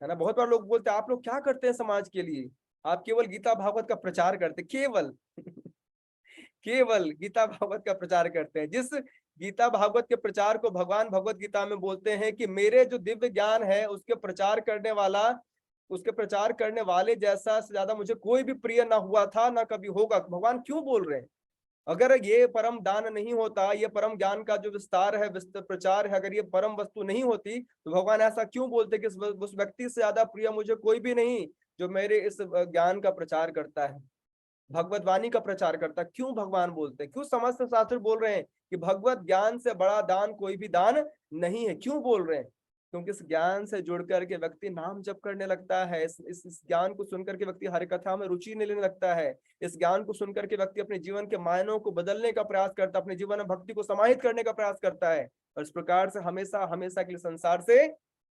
ना। बहुत बार लोग बोलते हैं आप लोग क्या करते हैं समाज के लिए, आप केवल गीता भागवत का प्रचार करते, केवल केवल गीता भागवत का प्रचार करते हैं। जिस गीता भागवत के प्रचार को भगवान भगवत गीता में बोलते हैं कि मेरे जो दिव्य ज्ञान है उसके प्रचार करने वाला, उसके प्रचार करने वाले जैसा से ज्यादा मुझे कोई भी प्रिय ना हुआ था, ना कभी होगा। भगवान क्यों बोल रहे हैं? अगर ये परम दान नहीं होता, ये परम ज्ञान का जो विस्तार है, विस्तार प्रचार है, अगर ये परम वस्तु नहीं होती, तो भगवान ऐसा क्यों बोलते कि उस व्यक्ति से ज्यादा प्रिय मुझे कोई भी नहीं जो मेरे इस ज्ञान का प्रचार करता है, भगवत वाणी का प्रचार करता है। क्यों भगवान बोलते हैं, क्यों समस्त शास्त्र बोल रहे हैं कि भगवत ज्ञान से बड़ा दान कोई भी दान नहीं है? क्यों बोल रहे हैं? क्योंकि इस ज्ञान से जुड़ करके व्यक्ति नाम जप करने लगता है, इस ज्ञान को सुनकर के व्यक्ति हरि कथा में रुचि लेने लगता है, इस ज्ञान को सुनकर के व्यक्ति अपने जीवन के मायनों को बदलने का प्रयास करता है, अपने जीवन में भक्ति को समाहित करने का प्रयास करता है, और इस प्रकार से हमेशा हमेशा के लिए संसार से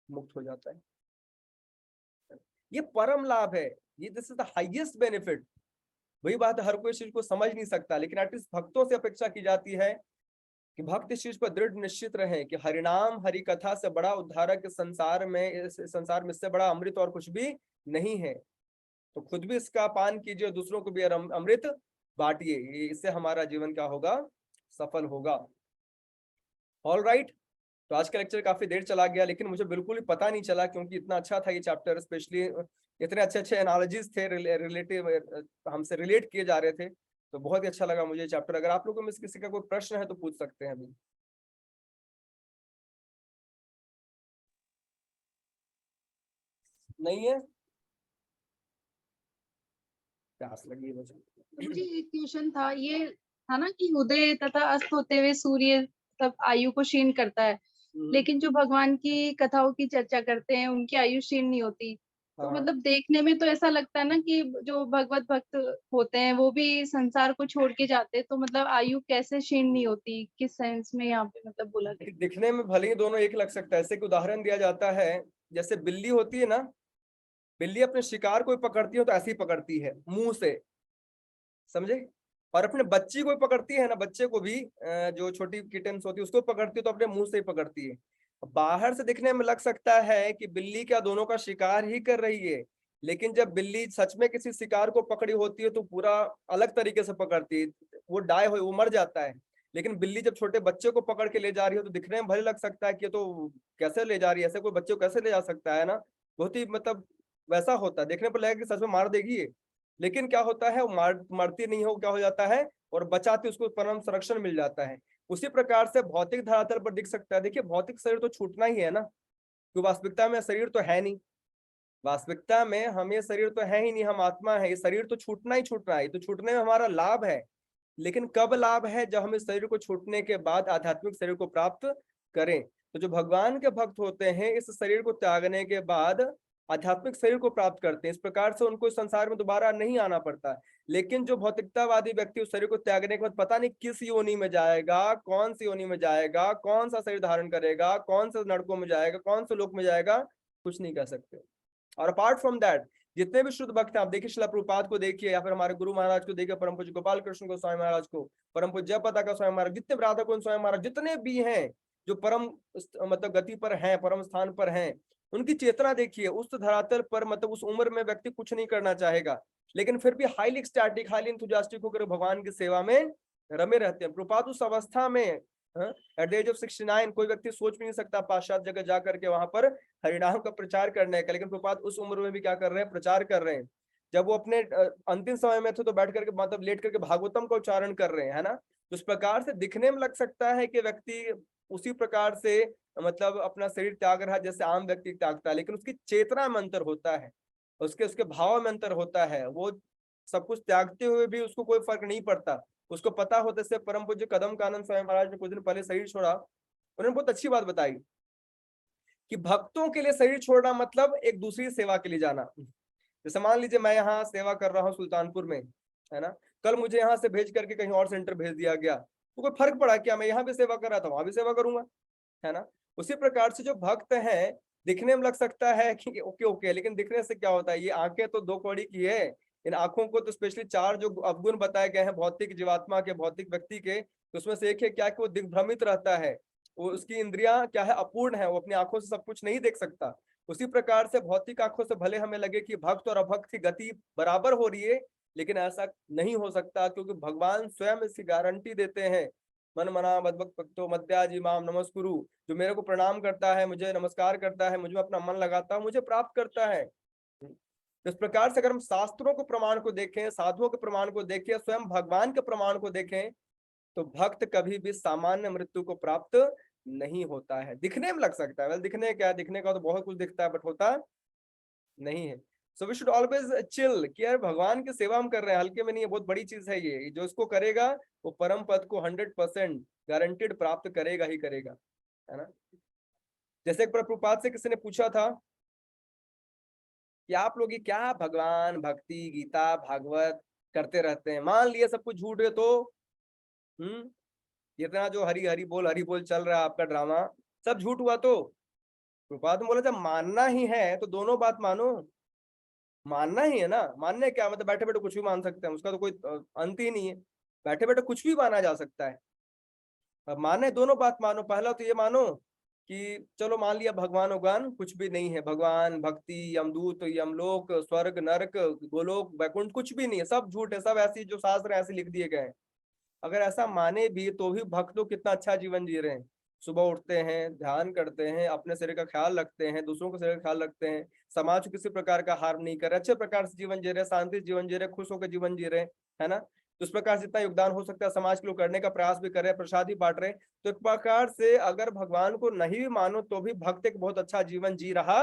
मुक्त हो जाता है। ये परम लाभ है, ये this is the highest benefit. वही बात है, हर कोई इस चीज को समझ नहीं सकता, लेकिन एटलीस्ट भक्तों से अपेक्षा की जाती है कि भक्त इस चीज पर दृढ़ निश्चित रहे कि हरिनाम हरि कथा से बड़ा उद्धारक संसार में, इस संसार में इससे बड़ा अमृत और कुछ भी नहीं है। तो खुद भी इसका पान कीजिए, दूसरों को भी अमृत बांटिए, इससे हमारा जीवन क्या होगा, सफल होगा। ऑल राइट, तो आज का लेक्चर काफी देर चला गया, लेकिन मुझे बिल्कुल भी पता नहीं चला, क्योंकि इतना अच्छा था ये चैप्टर, स्पेशली इतने अच्छे अच्छे एनालॉजीज थे, रिलेटिव हमसे रिलेट किए जा रहे थे, तो बहुत ही अच्छा लगा मुझे चैप्टर। अगर आप लोगों में किसी का कोई प्रश्न है तो पूछ सकते हैं अभी। नहीं है? प्यास लगी है मुझे। मुझे एक क्वेश्चन था, ये था ना कि उदय तथा अस्त होते हुए सूर्य तब आयु को क्षीण करता है, लेकिन जो भगवान की कथाओं की चर्चा करते हैं उनकी आयु क्षीण नहीं होती। तो हाँ, मतलब देखने में तो ऐसा लगता है ना कि जो भगवत भक्त होते हैं वो भी संसार को छोड़ के जाते हैं, तो मतलब आयु कैसे क्षीण नहीं होती, किस सेंस में यहाँ पे मतलब बोला गया? दिखने में भले ही दोनों एक लग सकता है। ऐसे कि उदाहरण दिया जाता है, जैसे बिल्ली होती है ना, बिल्ली अपने शिकार को पकड़ती है तो ऐसे ही पकड़ती है मुंह से, समझे? और अपने बच्ची को पकड़ती है ना, बच्चे को भी जो छोटी किटन्स होती है उसको पकड़ती है तो अपने मुंह से ही पकड़ती है। बाहर से दिखने में लग सकता है कि बिल्ली क्या दोनों का शिकार ही कर रही है, लेकिन जब बिल्ली सच में किसी शिकार को पकड़ी होती है तो पूरा अलग तरीके से पकड़ती है, वो डाई हो, वो मर जाता है। लेकिन बिल्ली जब छोटे बच्चे को पकड़ के ले जा रही हो तो दिखने में भले लग सकता है कि तो कैसे ले जा रही है, ऐसे कोई बच्चे को कैसे ले जा सकता है ना, बहुत ही मतलब वैसा होता है, देखने पर लगेगा कि सच में मार देगी ये। लेकिन क्या होता है, वो मरती नहीं हो, क्या हो जाता है, और बचाती, उसको परम संरक्षण मिल जाता है। उसी प्रकार से भौतिक धरातल पर दिख सकता है। देखिए भौतिक शरीर तो छूटना ही है ना, क्योंकि वास्तविकता में शरीर तो है नहीं, वास्तविकता में हम ये शरीर तो है ही नहीं, हम आत्मा है, ये शरीर तो छूटना ही छूटना है, तो छूटने में हमारा लाभ है। लेकिन कब लाभ है, जब हम इस शरीर को छूटने के बाद आध्यात्मिक शरीर को प्राप्त करें। तो जो भगवान के भक्त होते हैं इस शरीर को त्यागने के बाद आध्यात्मिक शरीर को प्राप्त करते हैं, इस प्रकार से उनको इस संसार में दोबारा नहीं आना पड़ता। लेकिन जो भौतिकतावादी व्यक्ति उस शरीर को त्यागने के बाद पता नहीं किस योनि में जाएगा, कौन सी योनि में जाएगा, कौन सा शरीर धारण करेगा, कौन से नरकों में जाएगा, कौन से लोक में जाएगा, कुछ नहीं कह सकते। और अपार्ट फ्रॉम दैट, जितने भी शुद्ध भक्त हैं, आप देखिए शिला प्रभुपाद को देखिए, या फिर हमारे गुरु महाराज को देखिए, परम पूज्य गोपाल कृष्ण गोस्वामी महाराज को, परम पूज्य जयपता का स्वामी महाराज, जितने राधा कुंज स्वामी महाराज, जितने भी हैं जो परम मतलब गति पर हैं, परम स्थान पर हैं, उनकी चेतना देखिए। उस धरातल पर मतलब उस उम्र में व्यक्ति कुछ नहीं करना चाहेगा, लेकिन फिर भी हाईली एक्सटैटिक, हाईली इंथुजियास्टिक होकर भगवान की सेवा में रमे रहते हैं। प्रभुपाद उस अवस्था में एट द एज ऑफ 69 कोई व्यक्ति सोच भी नहीं सकता पाश्चात्य जगह जाकर के वहां पर हरिनाम का प्रचार करने का, लेकिन प्रभुपाद उस उम्र में भी क्या कर रहे हैं, प्रचार कर रहे हैं। जब वो अपने अंतिम समय में थे तो बैठ करके मतलब लेट करके भागवतम का उच्चारण कर रहे हैं, है ना। तो इस प्रकार से दिखने में लग सकता है कि व्यक्ति उसी प्रकार से मतलब अपना शरीर त्याग रहा है जैसे आम व्यक्ति त्यागता है, लेकिन उसकी चेतना में अंतर होता है, उसके उसके भाव में अंतर होता है। वो सब कुछ त्यागते हुए भी उसको कोई फर्क नहीं पड़ता, उसको पता होता है। परम पूज्य कदम कानन स्वामी महाराज ने कुछ दिन पहले शरीर छोड़ा, उन्होंने बहुत अच्छी बात बताई। कि भक्तों के लिए शरीर छोड़ना मतलब एक दूसरी सेवा के लिए जाना। जैसे मान लीजिए मैं यहाँ सेवा कर रहा हूँ सुल्तानपुर में, है ना, कल मुझे यहाँ से भेज करके कहीं और सेंटर भेज दिया गया, तो कोई फर्क पड़ा क्या? मैं यहाँ भी सेवा कर रहा था, वहां भी सेवा करूंगा, है ना। उसी प्रकार से जो भक्त हैं, दिखने में लग सकता है कि ओके ओके, लेकिन दिखने से क्या होता है? ये आंखें तो दो कौड़ी की है। इन आंखों को तो स्पेशली चार जो अवगुण बताए गए हैं भौतिक जीवात्मा के, भौतिक व्यक्ति के, तो उसमें से एक है क्या कि वो दिग्भ्रमित रहता है, वो उसकी इंद्रियां क्या है, अपूर्ण है, वो अपनी आंखों से सब कुछ नहीं देख सकता। उसी प्रकार से भौतिक आंखों से भले हमें लगे कि भक्त और अभक्त की गति बराबर हो रही है, लेकिन ऐसा नहीं हो सकता, क्योंकि भगवान स्वयं इसकी गारंटी देते हैं, मन मना मद्भक्तो मद्याजी माम नमस्कुरु, जो मेरे को प्रणाम करता है, मुझे नमस्कार करता है, मुझे अपना मन लगाता है, मुझे प्राप्त करता है। तो इस प्रकार से अगर हम शास्त्रों को प्रमाण को देखें, साधुओं के प्रमाण को देखें, स्वयं भगवान के प्रमाण को देखें, तो भक्त कभी भी सामान्य मृत्यु को प्राप्त नहीं होता है। दिखने में लग सकता है, दिखने क्या है, दिखने का तो बहुत कुछ दिखता है, बट होता नहीं है। So we should always chill कि यार भगवान की सेवा हम कर रहे हैं, हल्के में नहीं है, बहुत बड़ी चीज है ये। जो इसको करेगा वो परम पद को 100% गारंटेड प्राप्त करेगा ही करेगा, है ना। जैसे एक प्रभुपाद से किसी ने पूछा था कि आप लोग ये क्या भगवान भक्ति गीता भागवत करते रहते हैं, मान लिया सब कुछ झूठ है तो इतना जो हरी बोल चल रहा है आपका ड्रामा, सब झूठ हुआ तो? प्रभुपाद ने बोला जब मानना ही है तो दोनों बात मानो, मानना ही है ना। मानने क्या मतलब? बैठे बैठे कुछ भी मान सकते हैं, उसका तो कोई अंत ही नहीं है, बैठे बैठे कुछ भी माना जा सकता है। अब माने दोनों बात मानो, पहला तो ये मानो कि चलो मान लिया भगवान उगवान कुछ भी नहीं है, भगवान भक्ति यमदूत यमलोक स्वर्ग नरक गोलोक वैकुंठ कुछ भी नहीं है, सब झूठ है, सब ऐसी जो शास्त्र ऐसे लिख दिए गए हैं। अगर ऐसा माने भी तो भी भक्त लोग कितना अच्छा जीवन जी रहे हैं, सुबह उठते हैं, ध्यान करते हैं, अपने शरीर का ख्याल रखते हैं, दूसरों का शरीर का ख्याल रखते हैं, समाज को किसी प्रकार का हार्म नहीं कर रहे, अच्छे प्रकार से जीवन जी रहे, शांति से जीवन जी रहे, खुश होकर जीवन जी रहे, है ना। तो इस प्रकार से इतना योगदान हो सकता है समाज के लोग करने का प्रयास भी कर रहे हैं, प्रसाद भी बांट रहे हैं। तो एक प्रकार से अगर भगवान को नहीं भी मानो तो भी भक्त एक बहुत अच्छा जीवन जी रहा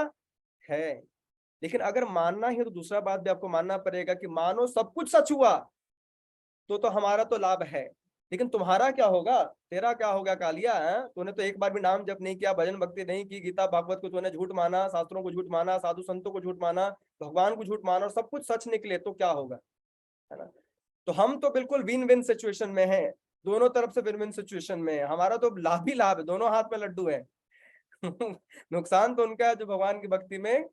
है। लेकिन अगर मानना ही है तो दूसरा बात भी आपको मानना पड़ेगा कि मानो सब कुछ सच हुआ तो हमारा तो लाभ है, लेकिन तुम्हारा क्या होगा, तेरा क्या होगा कालिया, है? तूने तो एक बार भी नाम जप नहीं किया, भजन भक्ति नहीं की, गीता भागवत को तूने झूठ माना, शास्त्रों को झूठ माना, साधु संतों को झूठ माना, भगवान को झूठ माना और सब कुछ सच निकले तो क्या होगा, है ना। तो हम तो बिल्कुल विन विन सिचुएशन में है, दोनों तरफ से विन विन सिचुएशन में है, हमारा तो लाभ ही लाभ है, दोनों हाथ में लड्डू है। नुकसान तो उनका है जो भगवान की भक्ति में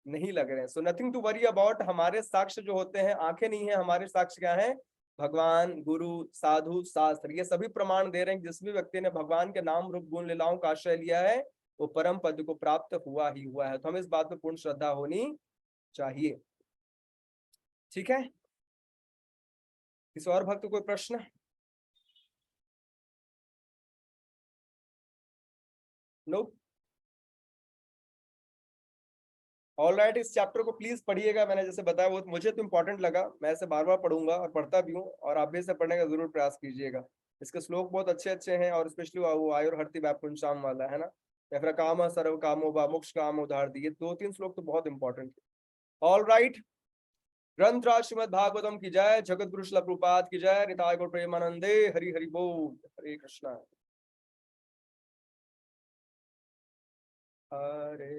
नहीं लग रहे हैं। So nothing to worry about. हमारे साक्ष्य जो होते हैं, आंखें नहीं है, हमारे साक्ष्य क्या है? भगवान गुरु साधु शास्त्र, ये सभी प्रमाण दे रहे हैं जिस भी व्यक्ति ने भगवान के नाम रूप गुण लीलाओं का आश्रय लिया है वो परम पद को प्राप्त हुआ ही हुआ है। तो हमें इस बात में पूर्ण श्रद्धा होनी चाहिए, ठीक है। किसी और भक्त को कोई प्रश्न? नो। ऑल राइट, इस चैप्टर को प्लीज पढ़िएगा, मैंने जैसे बताया वो मुझे तो इंपॉर्टेंट लगा, मैं इसे बार बार पढ़ूंगा और पढ़ता भी हूँ, और आप भी इसे पढ़ने का जरूर प्रयास कीजिएगा। इसके श्लोक बहुत अच्छे अच्छे हैं, और स्पेशली वो आयुर्हर्ति वैकुंठम वाला है ना, या फिर काम सर्व कामो बा मोक्ष काम उधार दिए, दो तीन श्लोक तो बहुत इंपॉर्टेंट है। ऑल राइट, ग्रंथराज श्रीमद् भागवतम की जय, जगत गुरु श्रील प्रभुपाद की जय, निताय गौर प्रेमानंदे, हरि हरि बोल, हरे कृष्णा, हरे